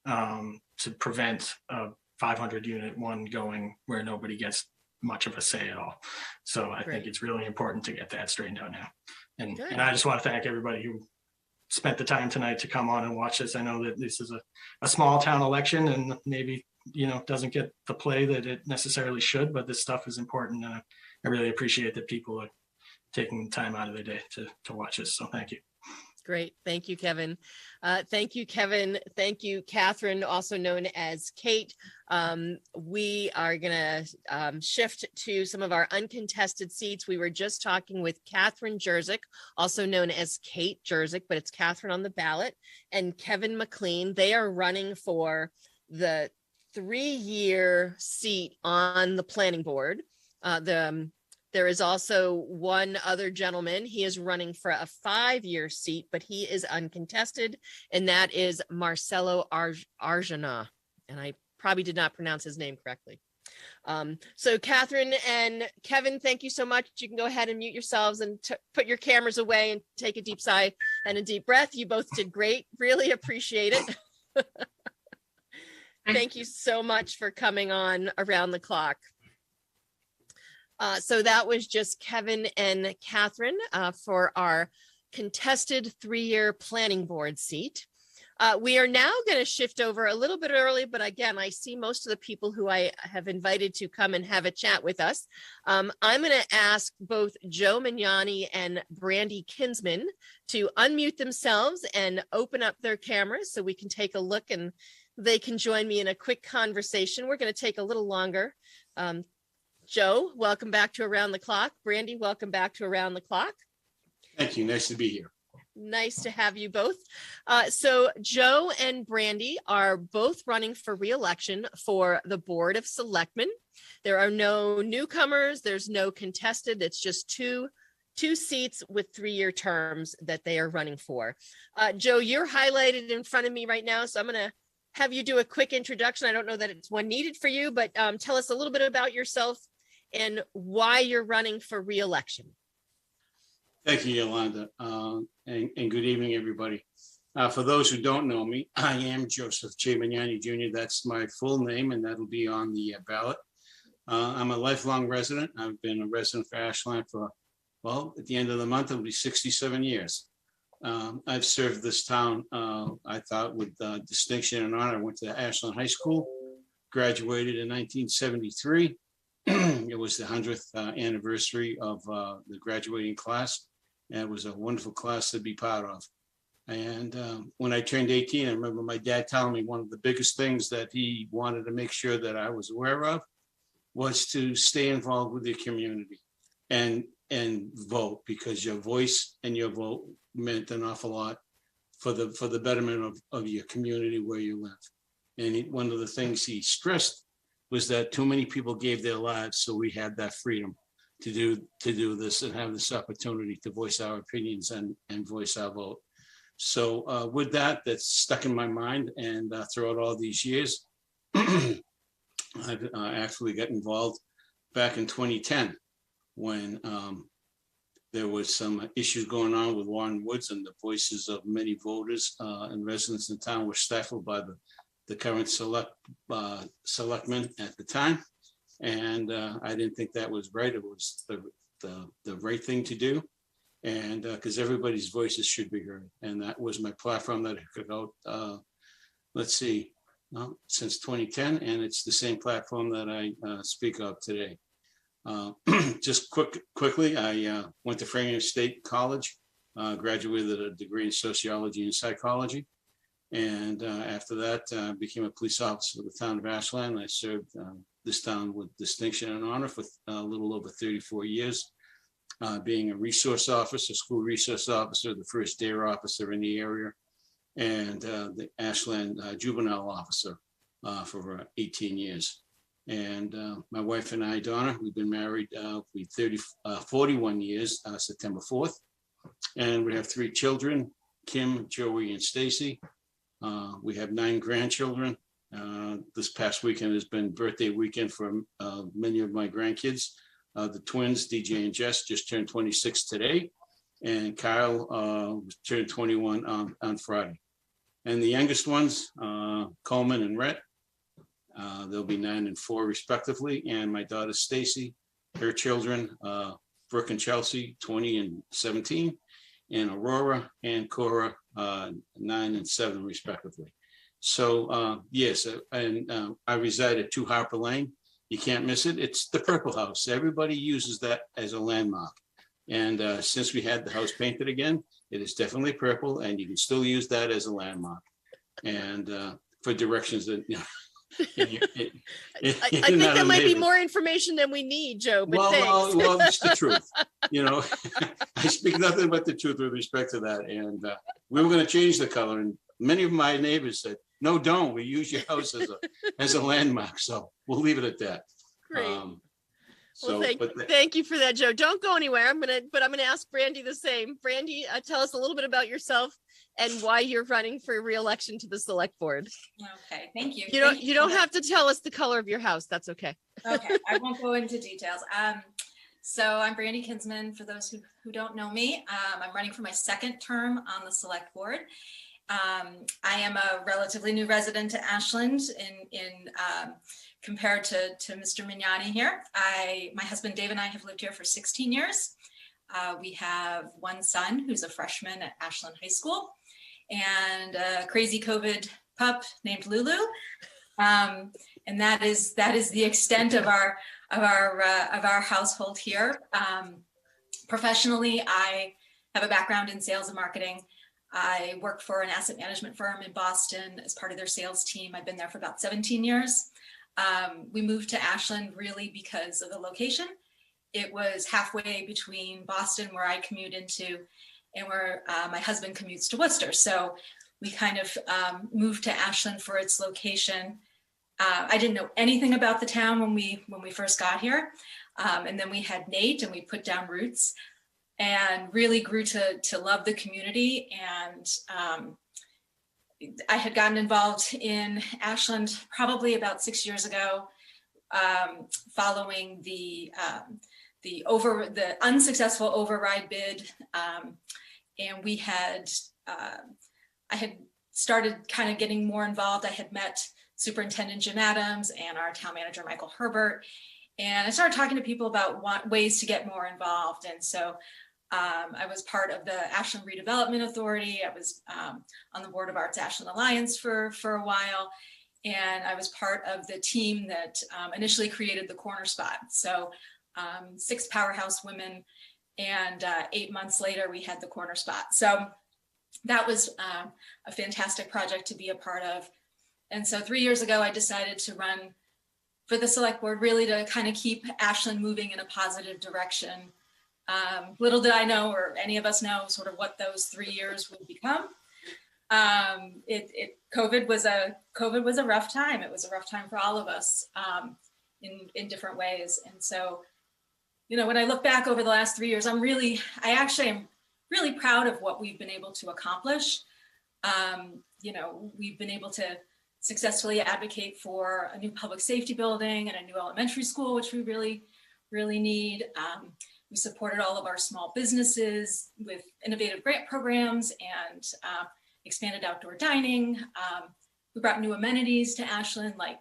to prevent a 500 unit one going where nobody gets much of a say at all. So I think it's really important to get that straightened out now. And I just want to thank everybody who spent the time tonight to come on and watch this. I know that this is a small town election and maybe, doesn't get the play that it necessarily should, but this stuff is important. And I really appreciate that people are taking time out of their day to watch this. So thank you. Great. Thank you, Kevin. Thank you, Kevin. Thank you, Catherine, also known as Kate. We are going to shift to some of our uncontested seats. We were just talking with Catherine Jerzyk, also known as Kate Jerzyk, but it's Catherine on the ballot, and Kevin Mclean. They are running for the 3-year seat on the planning board. There is also one other gentleman. He is running for a 5-year seat, but he is uncontested, and that is Marcelo Arjona. And I probably did not pronounce his name correctly. So Catherine and Kevin, thank you so much. You can go ahead and mute yourselves and put your cameras away and take a deep sigh and a deep breath. You both did great. Really appreciate it. Thank you so much for coming on Around the Clock. So that was just Kevin and Catherine for our contested 3-year planning board seat. We are now going to shift over a little bit early, but again, I see most of the people who I have invited to come and have a chat with us. I'm going to ask both Joe Mignani and Brandi Kinsman to unmute themselves and open up their cameras so we can take a look and they can join me in a quick conversation. We're going to take a little longer. Joe, welcome back to Around the Clock. Brandi, welcome back to Around the Clock. Thank you. Nice to be here. Nice to have you both. So Joe and Brandi are both running for re-election for the Board of Selectmen. There are no newcomers. There's no contested. It's just two seats with 3-year terms that they are running for. Joe, you're highlighted in front of me right now, so I'm going to have you do a quick introduction. I don't know that it's one needed for you, but tell us a little bit about yourself and why you're running for re-election. Thank you, Yolanda, and good evening, everybody. For those who don't know me, I am Joseph J. Mignani Jr. That's my full name, and that'll be on the ballot. I'm a lifelong resident. I've been a resident for Ashland for, well, at the end of the month, it'll be 67 years. I've served this town, I thought, with distinction and honor. I went to Ashland High School, graduated in 1973. It was the 100th anniversary of the graduating class. And it was a wonderful class to be part of. And when I turned 18, I remember my dad telling me one of the biggest things that he wanted to make sure that I was aware of was to stay involved with your community and vote, because your voice and your vote meant an awful lot for the betterment of your community where you live. And one of the things he stressed was that too many people gave their lives, so we had that freedom to do this and have this opportunity to voice our opinions and voice our vote. So with that, that's stuck in my mind, and throughout all these years, I've actually got involved back in 2010 when there was some issues going on with Warren Woods, and the voices of many voters and residents in town were stifled by the current selectmen at the time. And I didn't think that was right. It was the right thing to do. And because everybody's voices should be heard. And that was my platform that I took out, since 2010. And it's the same platform that I speak of today. Just quickly, I went to Framingham State College, graduated a degree in sociology and psychology. And after that, I became a police officer for the town of Ashland. I served this town with distinction and honor for a little over 34 years, being a resource officer, school resource officer, the first DARE officer in the area, and the Ashland juvenile officer for 18 years. And my wife and I, Donna, we've been married for 41 years, September 4th. And we have 3 children, Kim, Joey, and Stacy. We have 9 grandchildren. This past weekend has been birthday weekend for many of my grandkids. The twins, DJ and Jess, just turned 26 today. And Kyle turned 21 on Friday. And the youngest ones, Coleman and Rhett, They'll be 9 and 4 respectively. And my daughter Stacy, her children, Brooke and Chelsea, 20 and 17, and Aurora and Cora, 9 and 7 respectively. So yes, and I reside at 2 Harper Lane. You can't miss it. It's the Purple House. Everybody uses that as a landmark. And since we had the house painted again, it is definitely purple, and you can still use that as a landmark. And for directions that, you know, I think that might be more information than we need, Joe, but thanks. Well, it's the truth. You know, I speak nothing but the truth with respect to that. And we were going to change the color, and many of my neighbors said, no, don't. We use your house as a landmark. So we'll leave it at that. Great. So, well, thank you for that, Joe. Don't go anywhere. I'm gonna ask Brandi the same. Brandi, tell us a little bit about yourself and why you're running for re-election to the select board. Okay, thank you. You don't have to tell us the color of your house. That's okay. Okay, I won't go into details. So I'm Brandi Kinsman. For those who don't know me, I'm running for my 2nd term on the select board. I am a relatively new resident to Ashland in compared to Mr. Mignani here. My husband Dave and I have lived here for 16 years. We have one son who's a freshman at Ashland High School, and a crazy COVID pup named Lulu. And that is the extent of our household here. Professionally, I have a background in sales and marketing. I worked for an asset management firm in Boston as part of their sales team. I've been there for about 17 years. We moved to Ashland really because of the location. It was halfway between Boston, where I commute into, and where my husband commutes to Worcester. So we kind of moved to Ashland for its location. I didn't know anything about the town when we first got here. And then we had Nate, and we put down roots and really grew to love the community. And I had gotten involved in Ashland probably about 6 years ago, following the unsuccessful override bid, and I had started kind of getting more involved. I had met Superintendent Jim Adams and our town manager Michael Herbert, and I started talking to people about ways to get more involved. And so I was part of the Ashland Redevelopment Authority. I was on the board of Arts Ashland Alliance for a while. And I was part of the team that initially created the Corner Spot. So 6 powerhouse women, and 8 months later, we had the Corner Spot. So that was a fantastic project to be a part of. And so 3 years ago, I decided to run for the select board, really to kind of keep Ashland moving in a positive direction. Little did I know, or any of us know, sort of what those 3 years would become. COVID was a rough time. It was a rough time for all of us in different ways. And so, you know, when I look back over the last 3 years, I actually am really proud of what we've been able to accomplish. You know, we've been able to successfully advocate for a new public safety building and a new elementary school, which we really, really need. We supported all of our small businesses with innovative grant programs and expanded outdoor dining. We brought new amenities to Ashland, like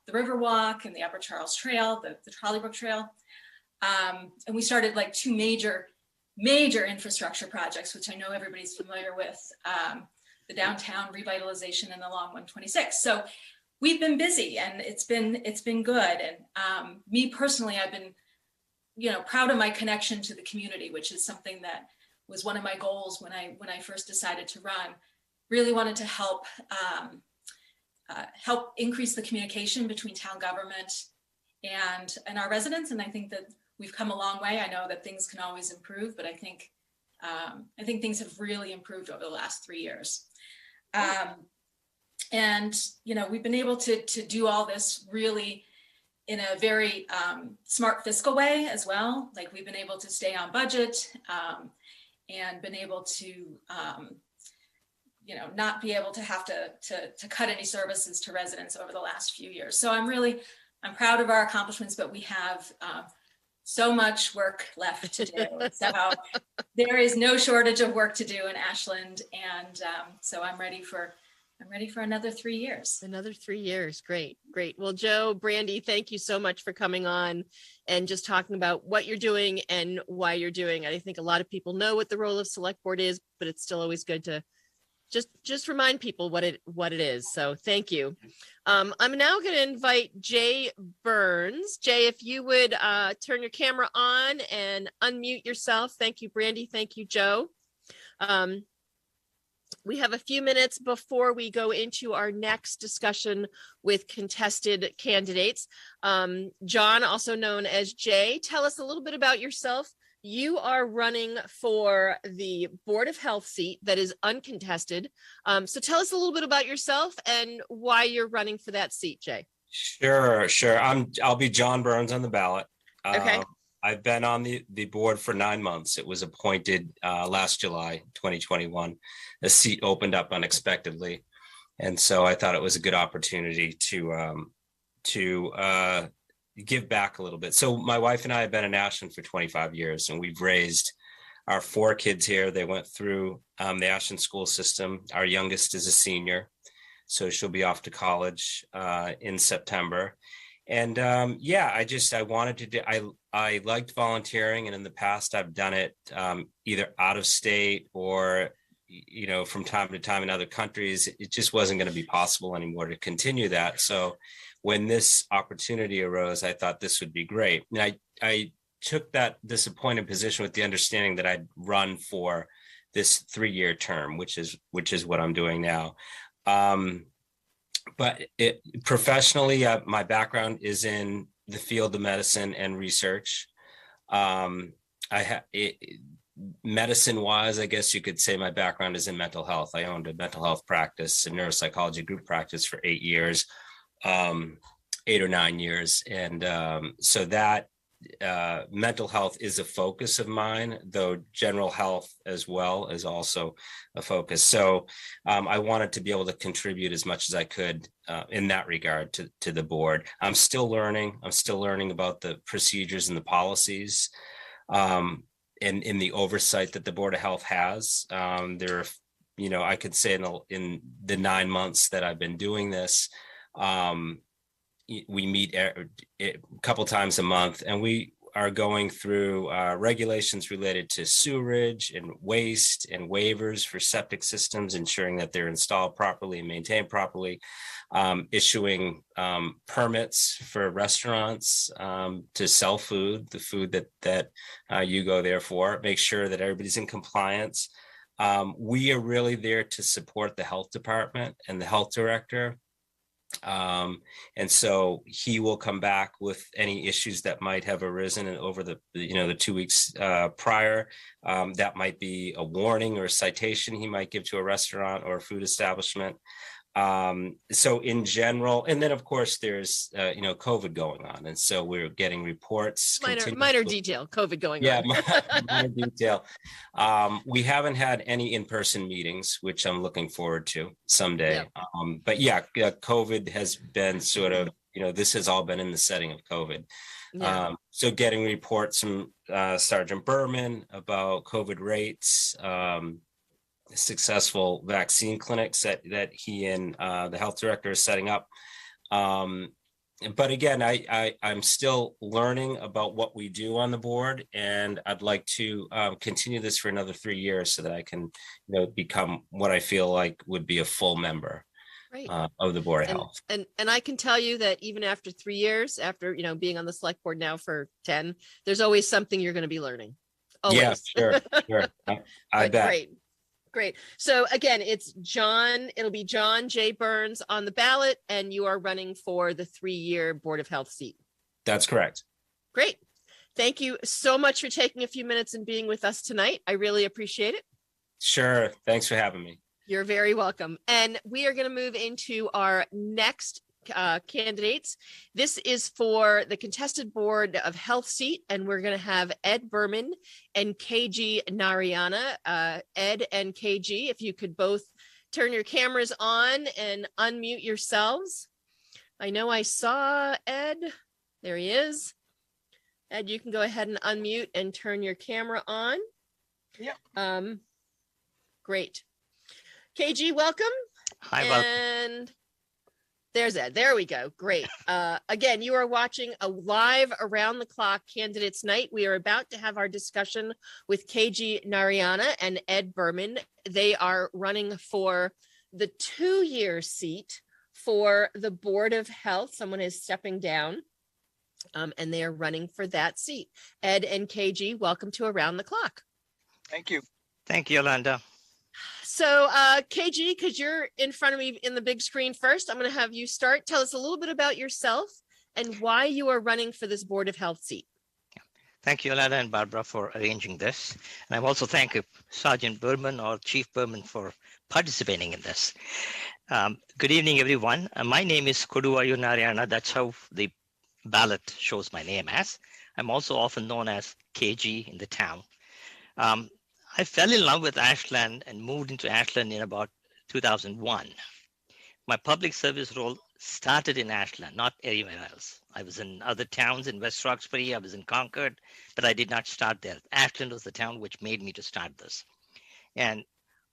the Riverwalk and the Upper Charles Trail, the Trolley Trail. And we started like 2 major infrastructure projects, which I know everybody's familiar with, the downtown revitalization and the Long 126. So we've been busy, and it's been good. And me personally, I've been, you know, proud of my connection to the community, which is something that was one of my goals when I first decided to run. Really wanted to help increase the communication between town government and our residents. And I think that we've come a long way. I know that things can always improve, but I think things have really improved over the last 3 years. And, you know, we've been able to do all this really in a very smart fiscal way as well. Like, we've been able to stay on budget and been able to, you know, not be able to have to cut any services to residents over the last few years. So I'm proud of our accomplishments, but we have so much work left to do. So there is no shortage of work to do in Ashland. And so I'm ready for I'm ready for another 3 years. Another 3 years. Great. Well, Joe, Brandi, thank you so much for coming on and just talking about what you're doing and why you're doing it. I think a lot of people know what the role of select board is, but it's still always good to just remind people what it is. So thank you. I'm now going to invite Jay Burns. Jay, if you would turn your camera on and unmute yourself. Thank you, Brandi. Thank you, Joe. We have a few minutes before we go into our next discussion with contested candidates. John, also known as Jay, tell us a little bit about yourself. You are running for the Board of Health seat that is uncontested. So tell us a little bit about yourself and why you're running for that seat, Jay. Sure. I'll be John Burns on the ballot. Okay. I've been on the board for 9 months. It was appointed last July, 2021. The seat opened up unexpectedly. And so I thought it was a good opportunity to give back a little bit. So my wife and I have been in Ashland for 25 years, and we've raised our 4 kids here. They went through the Ashland school system. Our youngest is a senior, so she'll be off to college in September. And I wanted to do, I liked volunteering, and in the past I've done it either out of state or, from time to time in other countries. It just wasn't going to be possible anymore to continue that. So when this opportunity arose, I thought this would be great. And I took this appointed position with the understanding that I'd run for this 3-year term, which is what I'm doing now. But professionally, my background is in the field of medicine and research. Medicine-wise, I guess you could say my background is in mental health. I owned a mental health practice, a neuropsychology group practice for 8 years, 8 or 9 years. And so that mental health is a focus of mine, though general health as well is also a focus. So I wanted to be able to contribute as much as I could in that regard to the board. I'm still learning about the procedures and the policies and in the oversight that the Board of Health has. There are, I could say in the 9 months that I've been doing this, we meet a couple times a month, and we are going through regulations related to sewerage and waste and waivers for septic systems, ensuring that they're installed properly and maintained properly, issuing permits for restaurants to sell food, the food that you go there for, make sure that everybody's in compliance. We are really there to support the health department and the health director. And so he will come back with any issues that might have arisen over the 2 weeks prior. That might be a warning or a citation he might give to a restaurant or a food establishment. So in general, and then of course there's COVID going on, and so we're getting reports. Minor detail, COVID going on. Minor detail. We haven't had any in-person meetings, which I'm looking forward to someday. Yep. But COVID has been sort of, this has all been in the setting of COVID. Yeah. So getting reports from Sergeant Berman about COVID rates, successful vaccine clinics that he and the health director is setting up. But again, I'm still learning about what we do on the board, and I'd like to continue this for another 3 years so that I can become what I feel like would be a full member of the Board of Health. And I can tell you that even after 3 years, after being on the select board now for 10, there's always something you're going to be learning. Always. Yeah, sure. I bet. Great. So again, it'll be John J. Burns on the ballot, and you are running for the 3-year Board of Health seat. That's correct. Great. Thank you so much for taking a few minutes and being with us tonight. I really appreciate it. Sure. Thanks for having me. You're very welcome. And we are going to move into our next candidates. This is for the contested Board of Health seat, and we're going to have Ed Berman and KG Narayana. Ed and KG, if you could both turn your cameras on and unmute yourselves. I know I saw Ed. There he is. Ed, you can go ahead and unmute and turn your camera on. Yep. Great. KG, welcome. Hi, well, And there's Ed. There we go. Great. Again, you are watching a live around the clock candidates night. We are about to have our discussion with KG Narayana and Ed Berman. They are running for the 2-year seat for the Board of Health. Someone is stepping down and they are running for that seat. Ed and KG, welcome to Around the Clock. Thank you. thank you, Yolanda. So KG, because you're in front of me in the big screen first, I'm going to have you start. Tell us a little bit about yourself and why you are running for this Board of Health seat. Thank you, Yolanda and Barbara, for arranging this. And I also thank Sergeant Berman or Chief Berman for participating in this. Good evening, everyone. My name is Koduvayu Narayana. That's how the ballot shows my name as. I'm also often known as KG in the town. I fell in love with Ashland and moved into Ashland in about 2001. My public service role started in Ashland, not anywhere else. I was in other towns in West Roxbury, I was in Concord, but I did not start there. Ashland was the town which made me to start this. And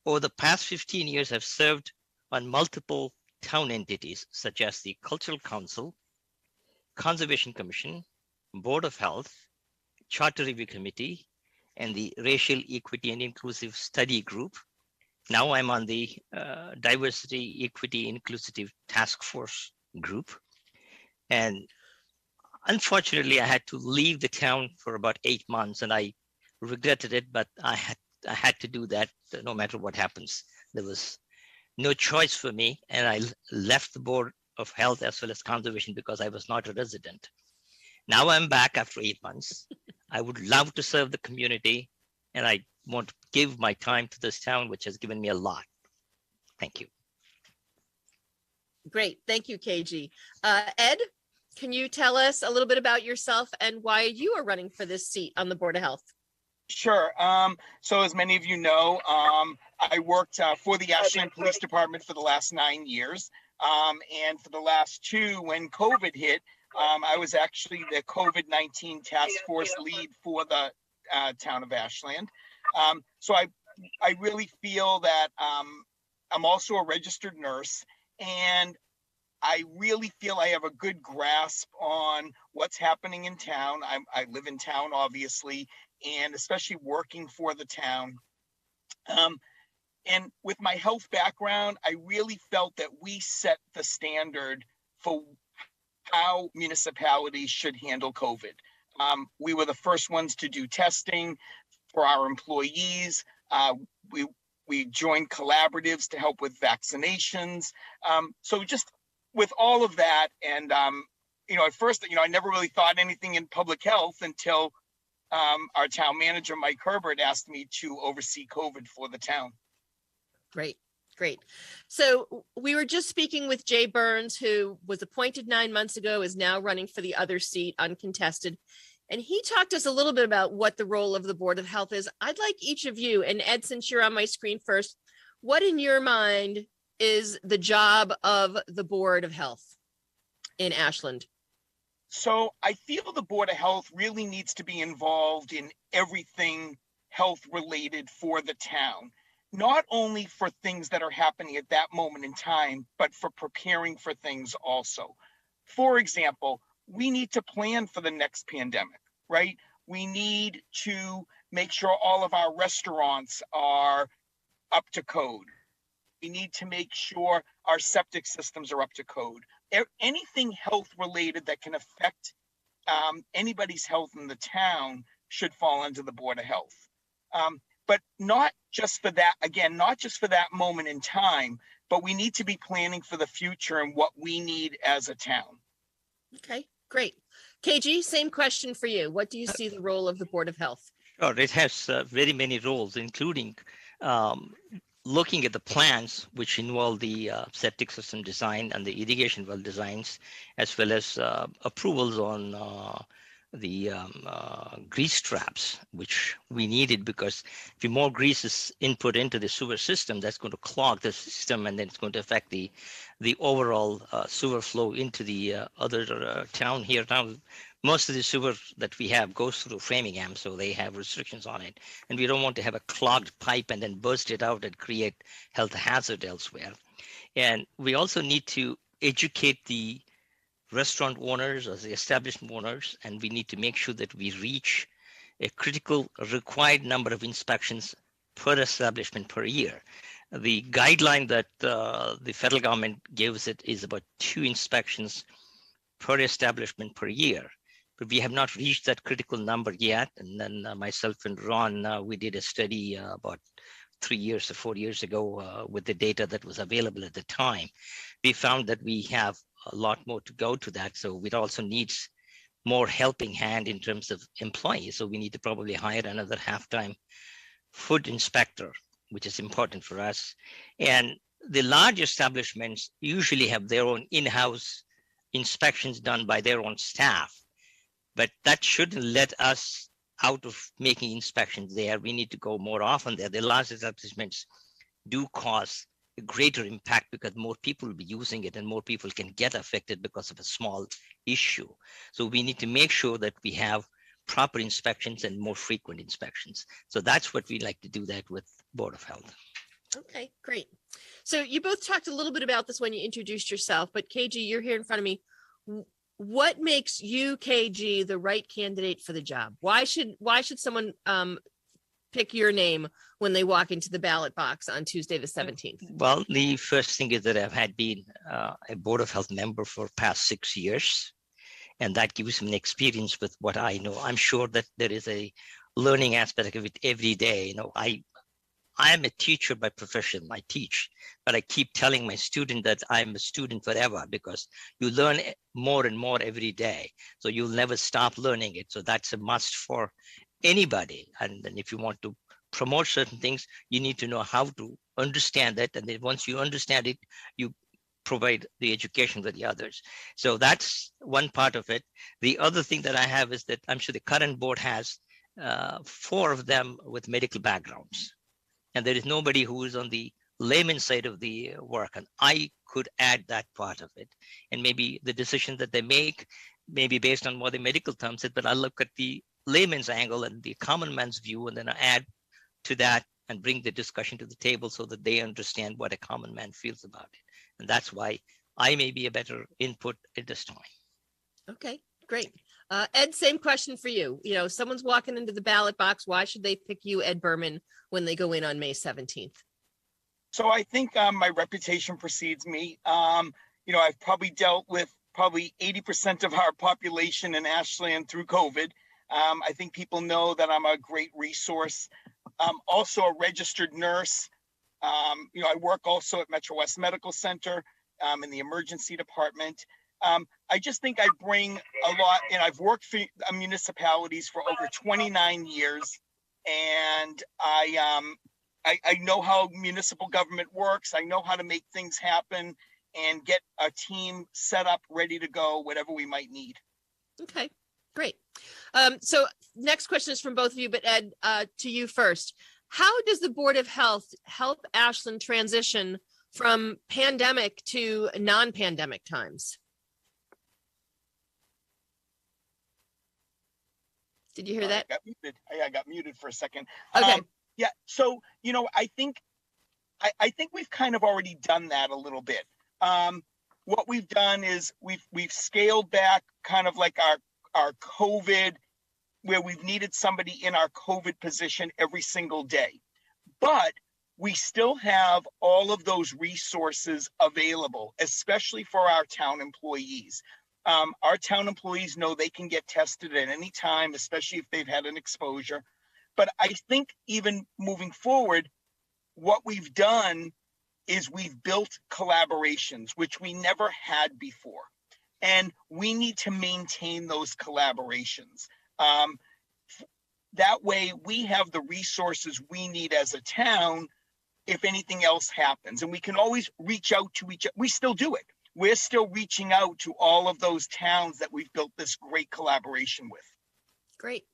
over the past 15 years, I've served on multiple town entities, such as the Cultural Council, Conservation Commission, Board of Health, Charter Review Committee, and the Racial Equity and Inclusive Study Group. Now I'm on the Diversity, Equity, Inclusive Task Force group. And unfortunately, I had to leave the town for about 8 months, and I regretted it, but I had to do that no matter what happens. There was no choice for me, and I left the Board of Health as well as Conservation because I was not a resident. Now I'm back after 8 months. I would love to serve the community, and I want to give my time to this town, which has given me a lot. Thank you. Great. Thank you, KG. Ed, can you tell us a little bit about yourself and why you are running for this seat on the Board of Health? Sure. So as many of you know, I worked for the Ashland Police Department for the last 9 years. And for the last 2, when COVID hit, I was actually the COVID-19 task force lead for the town of Ashland. So I really feel that I'm also a registered nurse, and I really feel I have a good grasp on what's happening in town. I live in town, obviously, and especially working for the town. And with my health background, I really felt that we set the standard for how municipalities should handle COVID. We were the first ones to do testing for our employees. We joined collaboratives to help with vaccinations. So just with all of that, and at first, I never really thought anything in public health until our town manager, Mike Herbert, asked me to oversee COVID for the town. Great. Great. So we were just speaking with Jay Burns, who was appointed 9 months ago, is now running for the other seat uncontested. And he talked to us a little bit about what the role of the Board of Health is. I'd like each of you, and Ed, since you're on my screen first, what in your mind is the job of the Board of Health in Ashland? So I feel the Board of Health really needs to be involved in everything health related for the town. Not only for things that are happening at that moment in time, but for preparing for things also. For example, we need to plan for the next pandemic, right? We need to make sure all of our restaurants are up to code. We need to make sure our septic systems are up to code. Anything health related that can affect anybody's health in the town should fall under the Board of Health. But not just for that, again, not just for that moment in time, but we need to be planning for the future and what we need as a town. Okay, great. KG, same question for you. What do you see the role of the Board of Health? Sure, it has very many roles, including looking at the plans which involve the septic system design and the irrigation well designs, as well as approvals on the grease traps, which we needed, because if more grease is input into the sewer system, that's going to clog the system, and then it's going to affect the overall sewer flow into the other town here. Now, most of the sewer that we have goes through Framingham, so they have restrictions on it, and we don't want to have a clogged pipe and then burst it out and create health hazard elsewhere. And we also need to educate the restaurant owners or the establishment owners, and we need to make sure that we reach a critical required number of inspections per establishment per year. The guideline that the federal government gives it is about 2 inspections per establishment per year. But we have not reached that critical number yet. And then myself and Ron, we did a study about 3 years or 4 years ago with the data that was available at the time. We found that we have a lot more to go to that. So it also needs more helping hand in terms of employees. So we need to probably hire another half-time food inspector, which is important for us. And the large establishments usually have their own in-house inspections done by their own staff, but that shouldn't let us out of making inspections there. We need to go more often there. The large establishments do cause a greater impact because more people will be using it and more people can get affected because of a small issue. So we need to make sure that we have proper inspections and more frequent inspections. So that's what we like to do that with Board of Health. Okay, great. So you both talked a little bit about this when you introduced yourself, but KG, you're here in front of me. What makes you, KG, the right candidate for the job? Why should someone pick your name when they walk into the ballot box on Tuesday the 17th? Well, the first thing is that I've had been a Board of Health member for past 6 years, and that gives me an experience with what I know. I'm sure that there is a learning aspect of it every day. You know, I'm a teacher by profession. I teach, but I keep telling my student that I'm a student forever because you learn more and more every day. So you'll never stop learning it. So that's a must for anybody. And then if you want to promote certain things, you need to know how to understand that. And then once you understand it, you provide the education to the others. So that's one part of it. The other thing that I have is that I'm sure the current board has 4 of them with medical backgrounds. And there is nobody who is on the layman side of the work. And I could add that part of it. And maybe the decision that they make may be based on what the medical term said, but I look at the layman's angle and the common man's view, and then I add to that and bring the discussion to the table so that they understand what a common man feels about it. And that's why I may be a better input at this time. Okay, great. Ed, same question for you. You know, someone's walking into the ballot box. Why should they pick you, Ed Berman, when they go in on May 17th? So I think my reputation precedes me. You know, I've probably dealt with probably 80% of our population in Ashland through COVID. I think people know that I'm a great resource. Also a registered nurse. You know, I work also at Metro West Medical Center in the emergency department. I just think I bring a lot, and I've worked for municipalities for over 29 years, and I know how municipal government works. I know how to make things happen and get a team set up, ready to go, whatever we might need. Okay, great. So next question is from both of you, but Ed, to you first. How does the Board of Health help Ashland transition from pandemic to non-pandemic times? Did you hear that? I got muted for a second. Okay. Yeah. So, you know, I think we've kind of already done that a little bit. What we've done is we've scaled back kind of like our COVID, where we've needed somebody in our COVID position every single day. But we still have all of those resources available, especially for our town employees. Our town employees know they can get tested at any time, especially if they've had an exposure. But I think even moving forward, what we've done is we've built collaborations, which we never had before. And we need to maintain those collaborations. That way we have the resources we need as a town if anything else happens. And we can always reach out to each other. We still do it. We're still reaching out to all of those towns that we've built this great collaboration with. Great.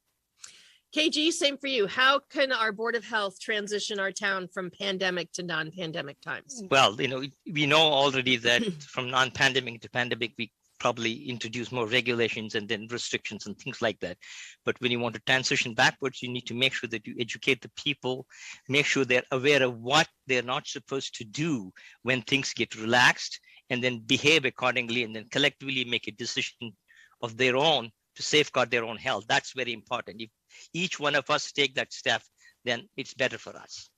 KG, same for you. How can our Board of Health transition our town from pandemic to non-pandemic times? Well, you know, we know already that from non-pandemic to pandemic, we probably introduce more regulations and then restrictions and things like that. But when you want to transition backwards, you need to make sure that you educate the people, make sure they're aware of what they're not supposed to do when things get relaxed, and then behave accordingly, and then collectively make a decision of their own to safeguard their own health. That's very important. If each one of us take that step, then it's better for us.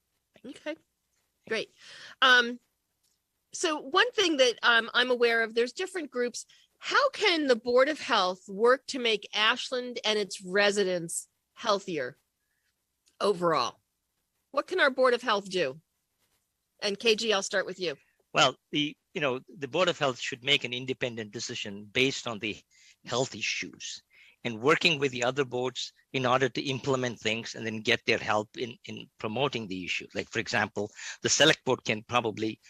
Okay, great. So one thing that I'm aware of, there's different groups. How can the Board of Health work to make Ashland and its residents healthier overall? What can our Board of Health do? And KG, I'll start with you. Well, the Board of Health should make an independent decision based on the health issues and working with the other boards in order to implement things and then get their help in promoting the issue. Like, for example, the Select Board can probably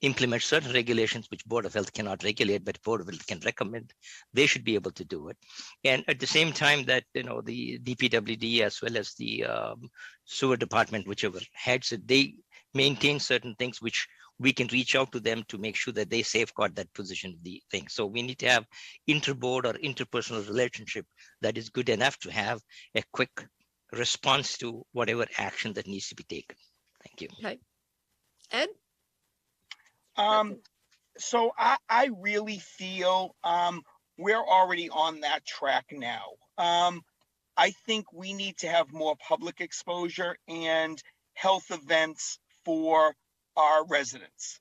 implement certain regulations which Board of Health cannot regulate, but Board of Health can recommend. They should be able to do it. And at the same time that, the DPWD as well as the sewer department, whichever heads it, they maintain certain things which we can reach out to them to make sure that they safeguard that position of the thing. So we need to have inter-board or interpersonal relationship that is good enough to have a quick response to whatever action that needs to be taken. Thank you. Okay. Ed? So I really feel we're already on that track now. I think we need to have more public exposure and health events for our residents,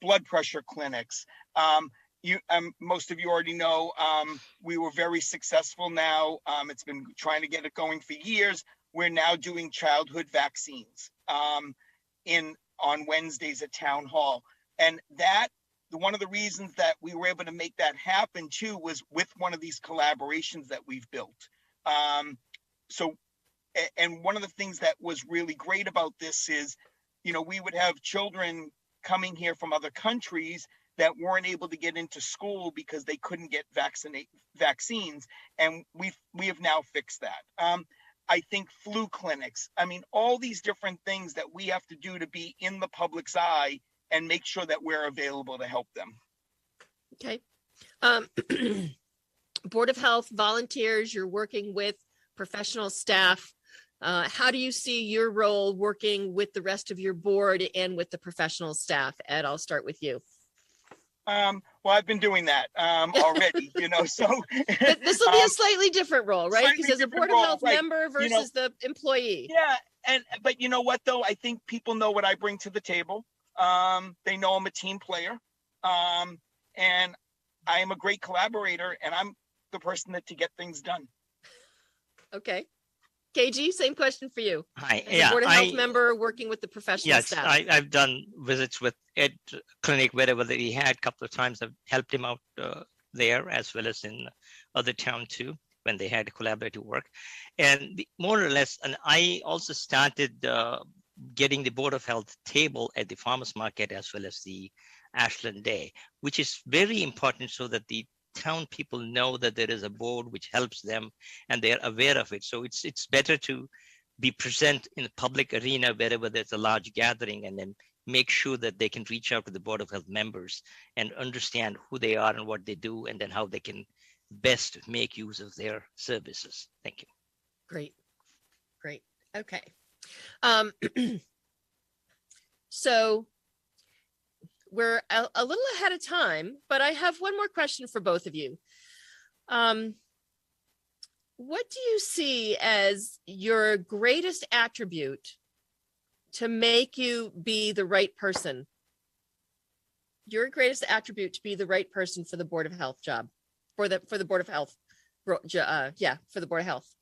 blood pressure clinics. Most of you already know we were very successful now. It's been trying to get it going for years. We're now doing childhood vaccines on Wednesdays at Town Hall. And one of the reasons that we were able to make that happen too was with one of these collaborations that we've built. And one of the things that was really great about this is, we would have children coming here from other countries that weren't able to get into school because they couldn't get vaccines. And we have now fixed that. I think flu clinics, all these different things that we have to do to be in the public's eye and make sure that we're available to help them. Okay. Board of Health volunteers, you're working with professional staff. How do you see your role working with the rest of your board and with the professional staff? Ed, I'll start with you. Well, I've been doing that already, so. But this will be a slightly different role, right? Because as a Board of Health right. member versus the employee. Yeah, but you know what, though? I think people know what I bring to the table. They know I'm a team player. And I am a great collaborator, and I'm the person to get things done. Okay. KG, same question for you. Hi. As a Board of Health member working with the professional staff. Yes, I've done visits with Ed clinic wherever that he had. A couple of times I've helped him out there as well as in other town too when they had collaborative work. And more or less, and I also started getting the Board of Health table at the farmers market as well as the Ashland Day, which is very important so that the town people know that there is a board which helps them and they're aware of it. So it's better to be present in the public arena wherever there's a large gathering and then make sure that they can reach out to the Board of Health members and understand who they are and what they do and then how they can best make use of their services. Thank you. Great. Okay. So we're a little ahead of time, but I have one more question for both of you. What do you see as your greatest attribute to make you be the right person? Your greatest attribute to be the right person for the Board of Health job, for the Board of Health, for the Board of Health.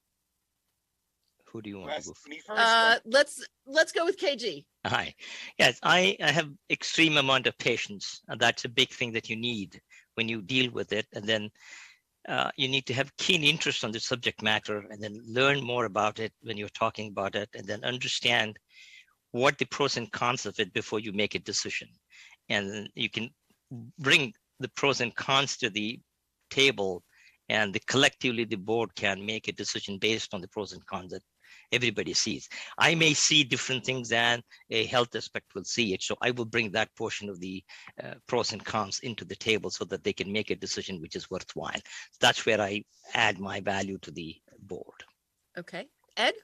Who do you want to go Me first? Let's go with KG. Hi. Yes, I have extreme amount of patience. And that's a big thing that you need when you deal with it. And then you need to have keen interest on the subject matter and then learn more about it when you're talking about it and then understand what the pros and cons of it before you make a decision. And you can bring the pros and cons to the table and collectively the board can make a decision based on the pros and cons everybody sees. I may see different things than a health aspect will see it. So I will bring that portion of the pros and cons into the table so that they can make a decision which is worthwhile. That's where I add my value to the board. Okay. Ed?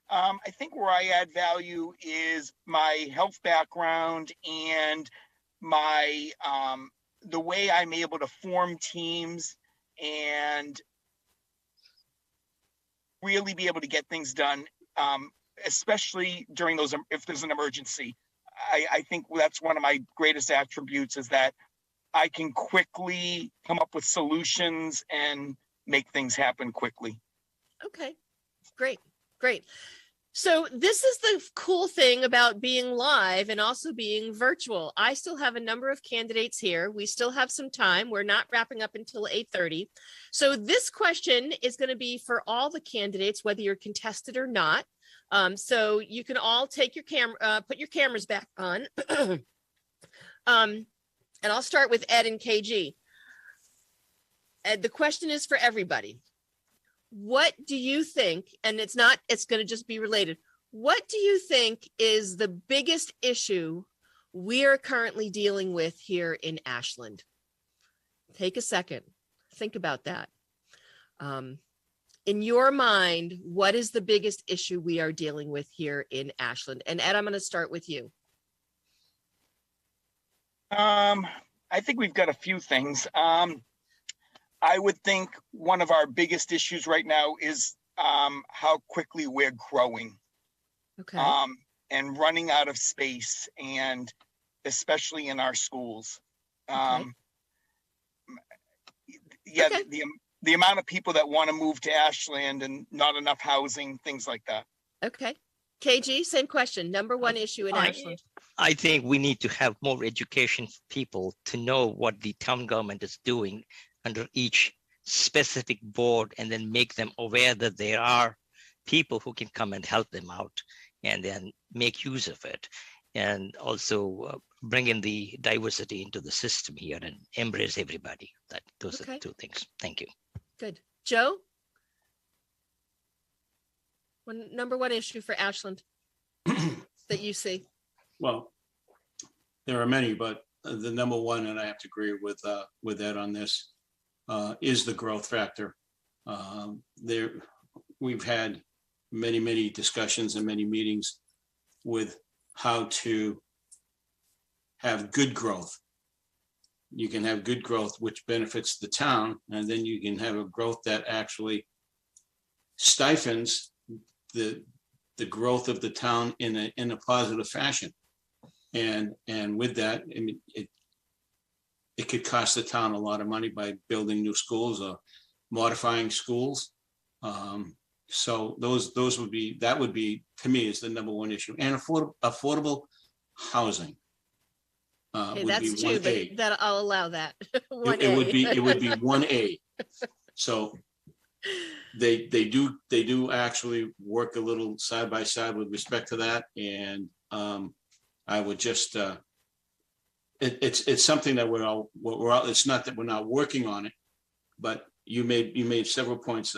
I think where I add value is my health background and my the way I'm able to form teams and really be able to get things done, especially during those, if there's an emergency. I think that's one of my greatest attributes, is that I can quickly come up with solutions and make things happen quickly. Okay, great, great. So this is the cool thing about being live and also being virtual. I still have a number of candidates here. We still have some time. We're not wrapping up until 8:30. So this question is going to be for all the candidates, whether you're contested or not. So you can all take your camera, put your cameras back on. And I'll start with Ed and KG. Ed, the question is for everybody. What do you think, and it's going to just be related. What do you think is the biggest issue we are currently dealing with here in Ashland? Take a second. Think about that. In your mind, what is the biggest issue we are dealing with here in Ashland? And Ed, I'm going to start with you. I think we've got a few things. I would think one of our biggest issues right now is how quickly we're growing. Okay. And running out of space, and especially in our schools. Okay. Yeah, Okay. The amount of people that want to move to Ashland and not enough housing, things like that. Okay. KG, same question. Number one issue in Ashland. I think we need to have more education for people to know what the town government is doing under each specific board, and then make them aware that there are people who can come and help them out and then make use of it. And also bring in the diversity into the system here and embrace everybody. Those are the two things. Thank you. Good. Joe? Number one issue for Ashland that you see? Well, there are many, but the number one, and I have to agree with Ed on this, is the growth factor. We've had many discussions and many meetings with how to have good growth. You can have good growth, which benefits the town, and then you can have a growth that actually stifles the growth of the town in a positive fashion. And with that, I mean, it could cost the town a lot of money by building new schools or modifying schools. So that would be to me is the number one issue. And affordable housing. Okay, that's two, but that I'll allow that. It would be 1A. So they do actually work a little side by side with respect to that. And I would just it's something that we're all it's not that we're not working on it, but you made several points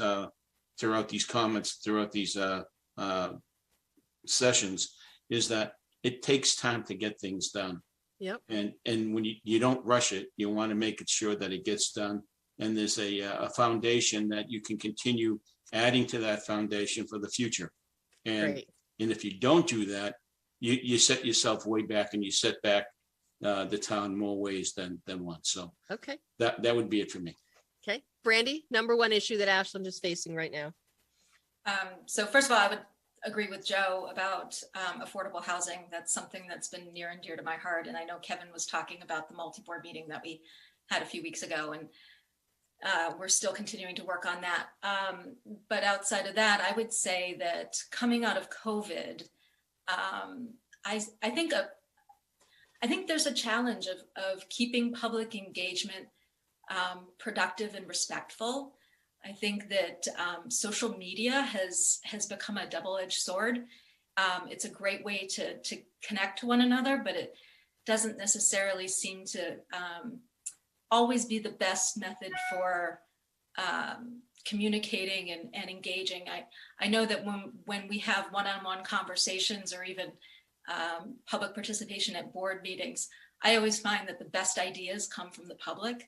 throughout these comments, throughout these sessions, is that it takes time to get things done. Yep. And when you don't rush it, you want to make it sure that it gets done. And there's a foundation that you can continue adding to that foundation for the future. And if you don't do that, you set yourself way back, and you set back the town more ways than one. So okay, that would be it for me. Okay, Brandi, number one issue that Ashland is facing right now. So first of all, I would agree with Joe about affordable housing. That's something that's been near and dear to my heart. And I know Kevin was talking about the multi-board meeting that we had a few weeks ago, and we're still continuing to work on that. But outside of that, I would say that coming out of COVID, I think there's a challenge of keeping public engagement productive and respectful. I think that social media has become a double-edged sword. It's a great way to connect to one another, but it doesn't necessarily seem to always be the best method for communicating and engaging. I know that when we have one-on-one conversations or even public participation at board meetings, I always find that the best ideas come from the public.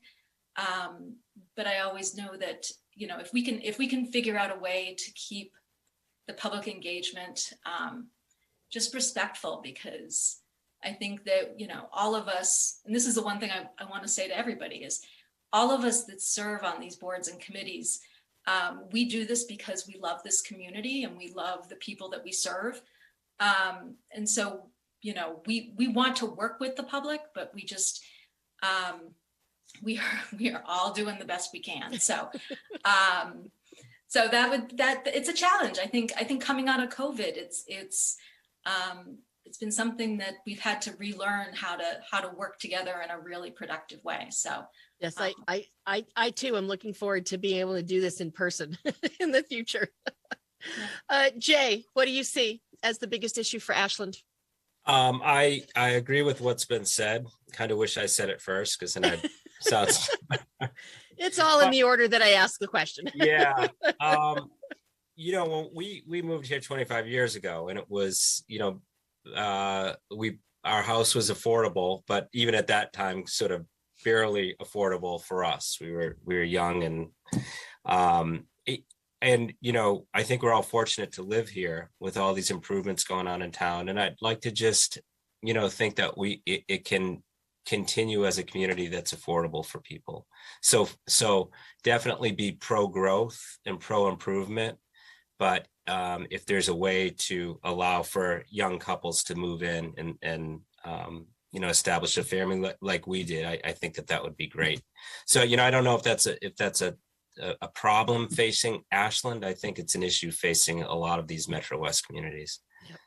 But I always know that, you know, if we can figure out a way to keep the public engagement just respectful, because I think that, you know, all of us, and this is the one thing I want to say to everybody, is all of us that serve on these boards and committees, we do this because we love this community and we love the people that we serve. And so, you know, we want to work with the public, but we just, we are all doing the best we can. So, so that it's a challenge. I think coming out of COVID, it's been something that we've had to relearn how to work together in a really productive way. So yes, I too am looking forward to being able to do this in person in the future. Jay, what do you see as the biggest issue for Ashland? I agree with what's been said. Kind of wish I said it first, because then I sounds. It's all in the order that I asked the question. Yeah. You know, when we moved here 25 years ago, and it was, you know, our house was affordable, but even at that time, sort of barely affordable for us. We were young, and you know, I think we're all fortunate to live here with all these improvements going on in town. And I'd like to just, you know, think that it can continue as a community that's affordable for people. So definitely be pro growth and pro improvement. But if there's a way to allow for young couples to move in and you know, establish a family like we did, I think that would be great. So, you know, I don't know if that's a problem facing Ashland. I think it's an issue facing a lot of these Metro West communities. Yep.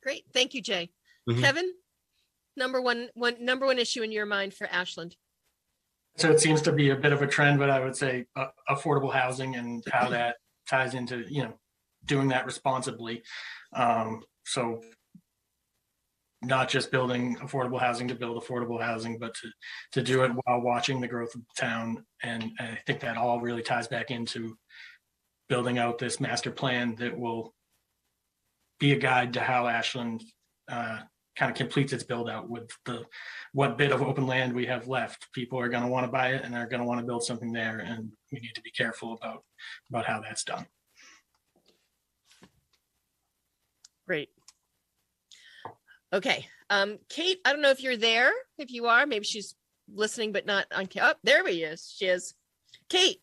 Great. Thank you, Jay. Mm-hmm. Kevin, number one issue in your mind for Ashland? So it seems to be a bit of a trend, but I would say affordable housing and how that ties into, you know, doing that responsibly. So not just building affordable housing to build affordable housing, but to do it while watching the growth of the town. And I think that all really ties back into building out this master plan that will be a guide to how Ashland kind of completes its build out with what bit of open land we have left. People are going to want to buy it and are going to want to build something there. And we need to be careful about how that's done. Great. Okay. Kate, I don't know if you're there. If you are, maybe she's listening, but not on. Oh, there he is. She is. Kate.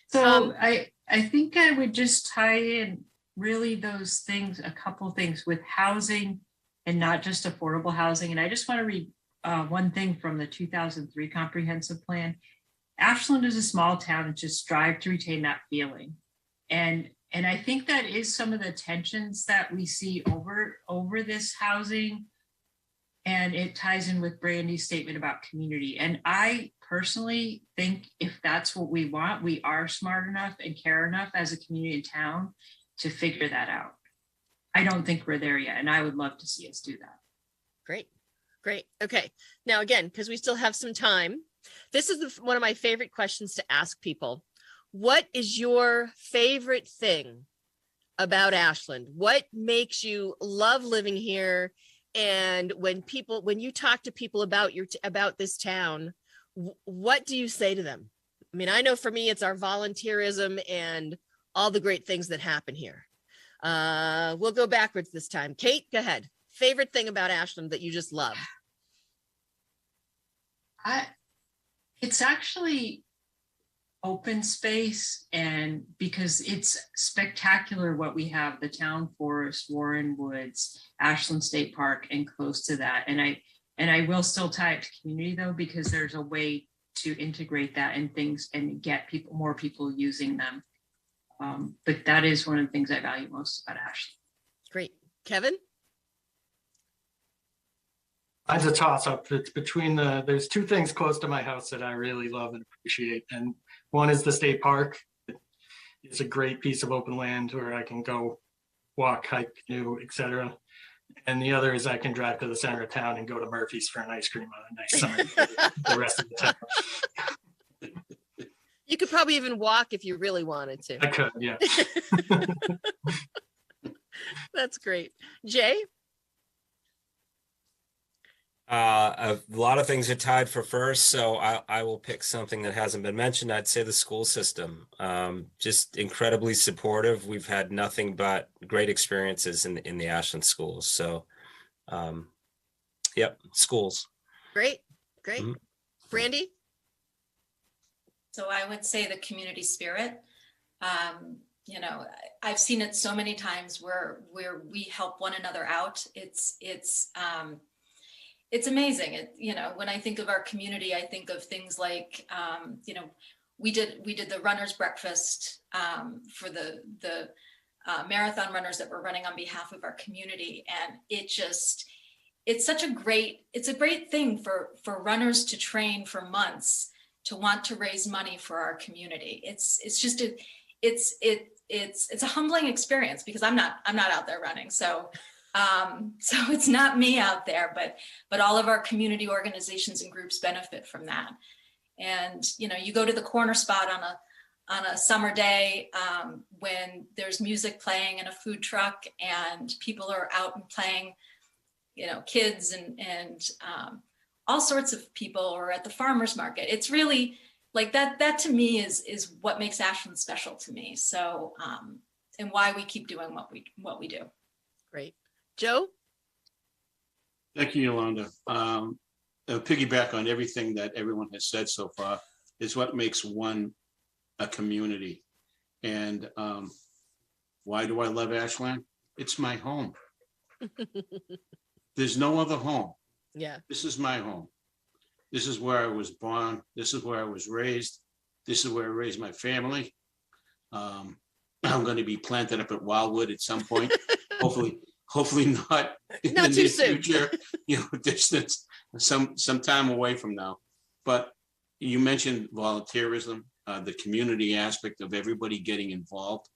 So I think I would just tie in really those things, a couple things with housing and not just affordable housing. And I just want to read one thing from the 2003 comprehensive plan. Ashland is a small town and just strive to retain that feeling. And I think that is some of the tensions that we see over this housing. And it ties in with Brandi's statement about community. And I personally think if that's what we want, we are smart enough and care enough as a community in town to figure that out. I don't think we're there yet. And I would love to see us do that. Great. Great. Okay. Now, again, because we still have some time, this is one of my favorite questions to ask people. What is your favorite thing about Ashland? What makes you love living here? And when you talk to people about this town, what do you say to them? I mean, I know for me, it's our volunteerism and all the great things that happen here. We'll go backwards this time. Kate, go ahead. Favorite thing about Ashland that you just love? It's actually open space, and because it's spectacular what we have, the town forest, Warren Woods, Ashland State Park, and close to that. And I will still tie it to community though, because there's a way to integrate that and things and get more people using them. But that is one of the things I value most about Ashland. Great. Kevin? It's a toss up. It's between there's two things close to my house that I really love and appreciate. And one is the state park. It's a great piece of open land where I can go walk, hike, canoe, etc. And the other is I can drive to the center of town and go to Murphy's for an ice cream on a nice summer the rest of the time. You could probably even walk if you really wanted to. I could, yeah. That's great. Jay? A lot of things are tied for first, so I will pick something that hasn't been mentioned. I'd say the school system, just incredibly supportive. We've had nothing but great experiences in the Ashland schools. So, yep, schools. Great. Mhm. Brandi? So I would say the community spirit. I've seen it so many times where we help one another out. It's amazing. When I think of our community, I think of things like, we did the runners breakfast for the marathon runners that were running on behalf of our community. And it's a great thing for runners to train for months to want to raise money for our community. It's a humbling experience because I'm not out there running. So it's not me out there, but all of our community organizations and groups benefit from that. And, you go to the corner spot on a summer day when there's music playing and a food truck and people are out and playing, kids and all sorts of people, or at the farmer's market. It's really like that to me is what makes Ashland special to me. So, and why we keep doing what we do. Great. Joe? Thank you, Yolanda. Piggyback on everything that everyone has said so far is what makes one a community. And why do I love Ashland? It's my home. There's no other home. Yeah. This is my home. This is where I was born. This is where I was raised. This is where I raised my family. I'm going to be planted up at Wildwood at some point. Hopefully not in Not the too near soon. future, distance, some time away from now. But you mentioned volunteerism, the community aspect of everybody getting involved.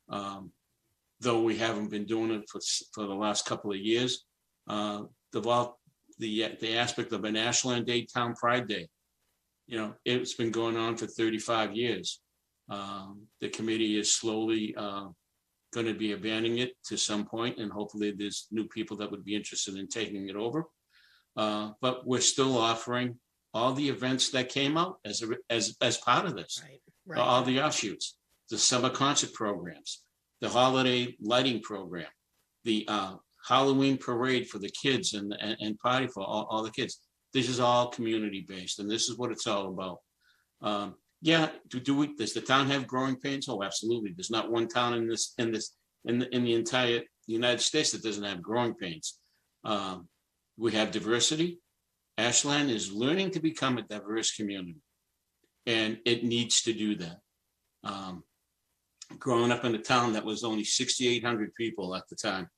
Though we haven't been doing it for the last couple of years, the aspect of an Ashland Day Town Pride Day, it's been going on for 35 years. The committee is slowly going to be abandoning it to some point, and hopefully there's new people that would be interested in taking it over. But we're still offering all the events that came out as part of this, Right. all the offshoots, the summer concert programs, the holiday lighting program, the Halloween parade for the kids and party for all the kids. This is all community based, and this is what it's all about. Does the town have growing pains? Oh, absolutely. There's not one town in the entire United States that doesn't have growing pains. We have diversity. Ashland is learning to become a diverse community, and it needs to do that. Growing up in a town that was only 6,800 people at the time,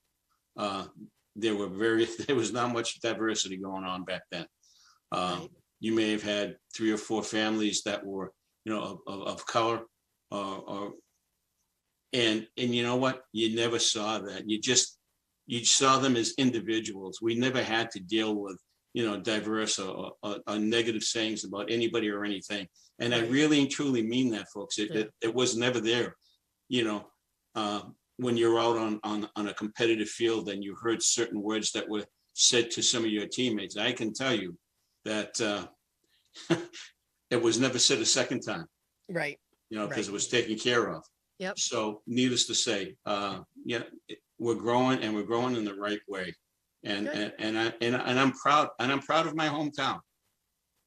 there was not much diversity going on back then. Right. You may have had 3 or 4 families that were, of color, and you know what? You never saw that. You saw them as individuals. We never had to deal with, diverse or negative sayings about anybody or anything. And I really and truly mean that, folks. It was never there. When you're out on a competitive field and you heard certain words that were said to some of your teammates, I can tell you that it was never said a second time. Right. Because it was taken care of. Yep. So needless to say, we're growing, and we're growing in the right way. And I'm proud of my hometown.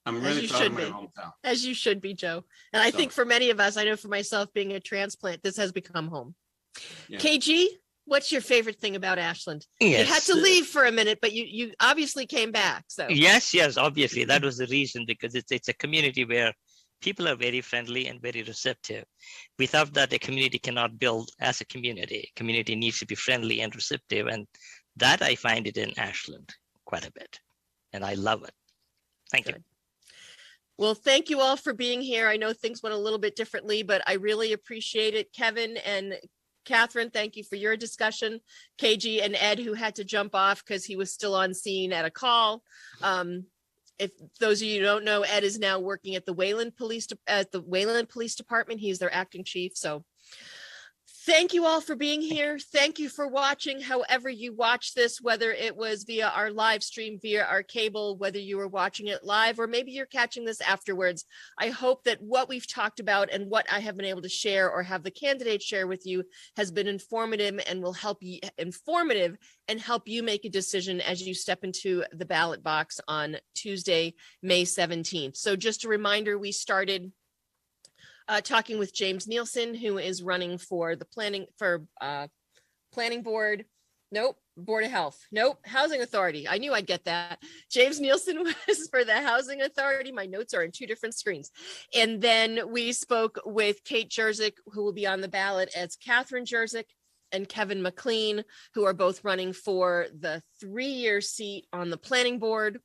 I'm really proud of my hometown. As you should be, Joe. And I think for many of us, I know for myself being a transplant, this has become home. Yeah. KG, what's your favorite thing about Ashland? Yes. You had to leave for a minute, but you obviously came back. So yes, obviously that was the reason, because it's a community where people are very friendly and very receptive. Without that, a community cannot build as a community. Community needs to be friendly and receptive, and that I find it in Ashland quite a bit, and I love it. Thank you. Well, thank you all for being here. I know things went a little bit differently, but I really appreciate it. Kevin and Catherine, thank you for your discussion. KG and Ed, who had to jump off because he was still on scene at a call. if those of you who don't know, Ed is now working at the Wayland Police Department. He's their acting chief. So thank you all for being here. Thank you for watching, however you watch this, whether it was via our live stream, via our cable, whether you were watching it live, or maybe you're catching this afterwards. I hope that what we've talked about and what I have been able to share or have the candidates share with you has been informative and will help you help you make a decision as you step into the ballot box on Tuesday, May 17th. So just a reminder, we started talking with James Nielsen, who is running for the planning board. Nope. Board of Health. Nope. Housing Authority. I knew I'd get that. James Nielsen was for the Housing Authority. My notes are on two different screens. And then we spoke with Kate Jerzyk, who will be on the ballot as Catherine Jerzyk, and Kevin Mclean, who are both running for the 3-year seat on the planning board.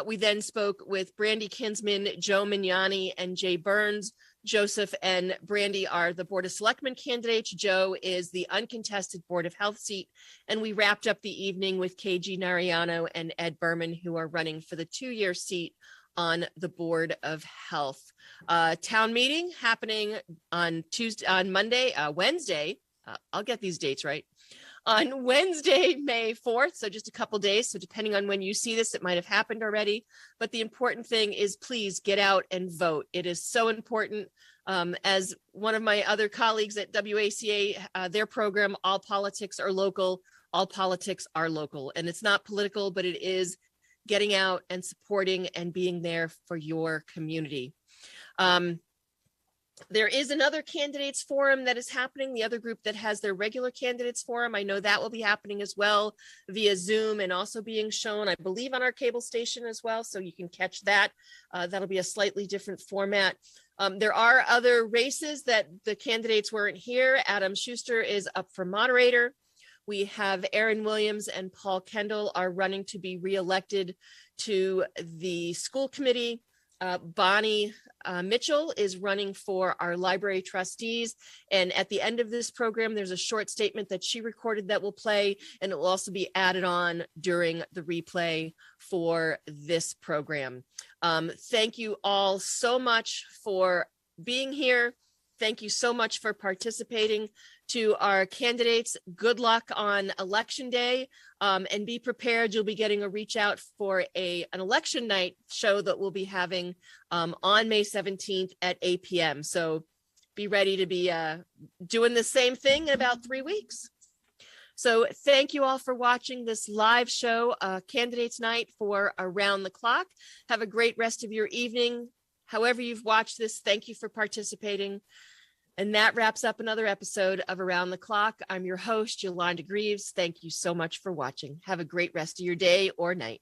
We then spoke with Brandi Kinsman, Joe Mignani, and Jay Burns. Joseph and Brandi are the Board of Selectmen candidates. Joe is the uncontested Board of Health seat. And we wrapped up the evening with KG Nariano and Ed Berman, who are running for the 2-year seat on the Board of Health. Town meeting happening on Wednesday. I'll get these dates right. On Wednesday, May 4th, so just a couple days. So depending on when you see this, it might have happened already. But the important thing is please get out and vote. It is so important. As one of my other colleagues at WACA, their program, All Politics Are Local, All Politics Are Local. And it's not political, but it is getting out and supporting and being there for your community. There is another candidates forum that is happening, the other group that has their regular candidates forum. I know that will be happening as well via Zoom and also being shown, I believe, on our cable station as well. So you can catch that. That'll be a slightly different format. There are other races that the candidates weren't here. Adam Schuster is up for moderator. We have Aaron Williams and Paul Kendall are running to be reelected to the school committee. Bonnie Mitchell is running for our library trustees. And at the end of this program, there's a short statement that she recorded that will play, and it will also be added on during the replay for this program. Thank you all so much for being here. Thank you so much for participating. To our candidates, good luck on election day, and be prepared. You'll be getting a reach out for an election night show that we'll be having on May 17th at 8 p.m. So be ready to be doing the same thing in about 3 weeks. So thank you all for watching this live show, Candidates Night for Around the Clock. Have a great rest of your evening. However you've watched this, thank you for participating. And that wraps up another episode of Around the Clock. I'm your host, Yolanda Greaves. Thank you so much for watching. Have a great rest of your day or night.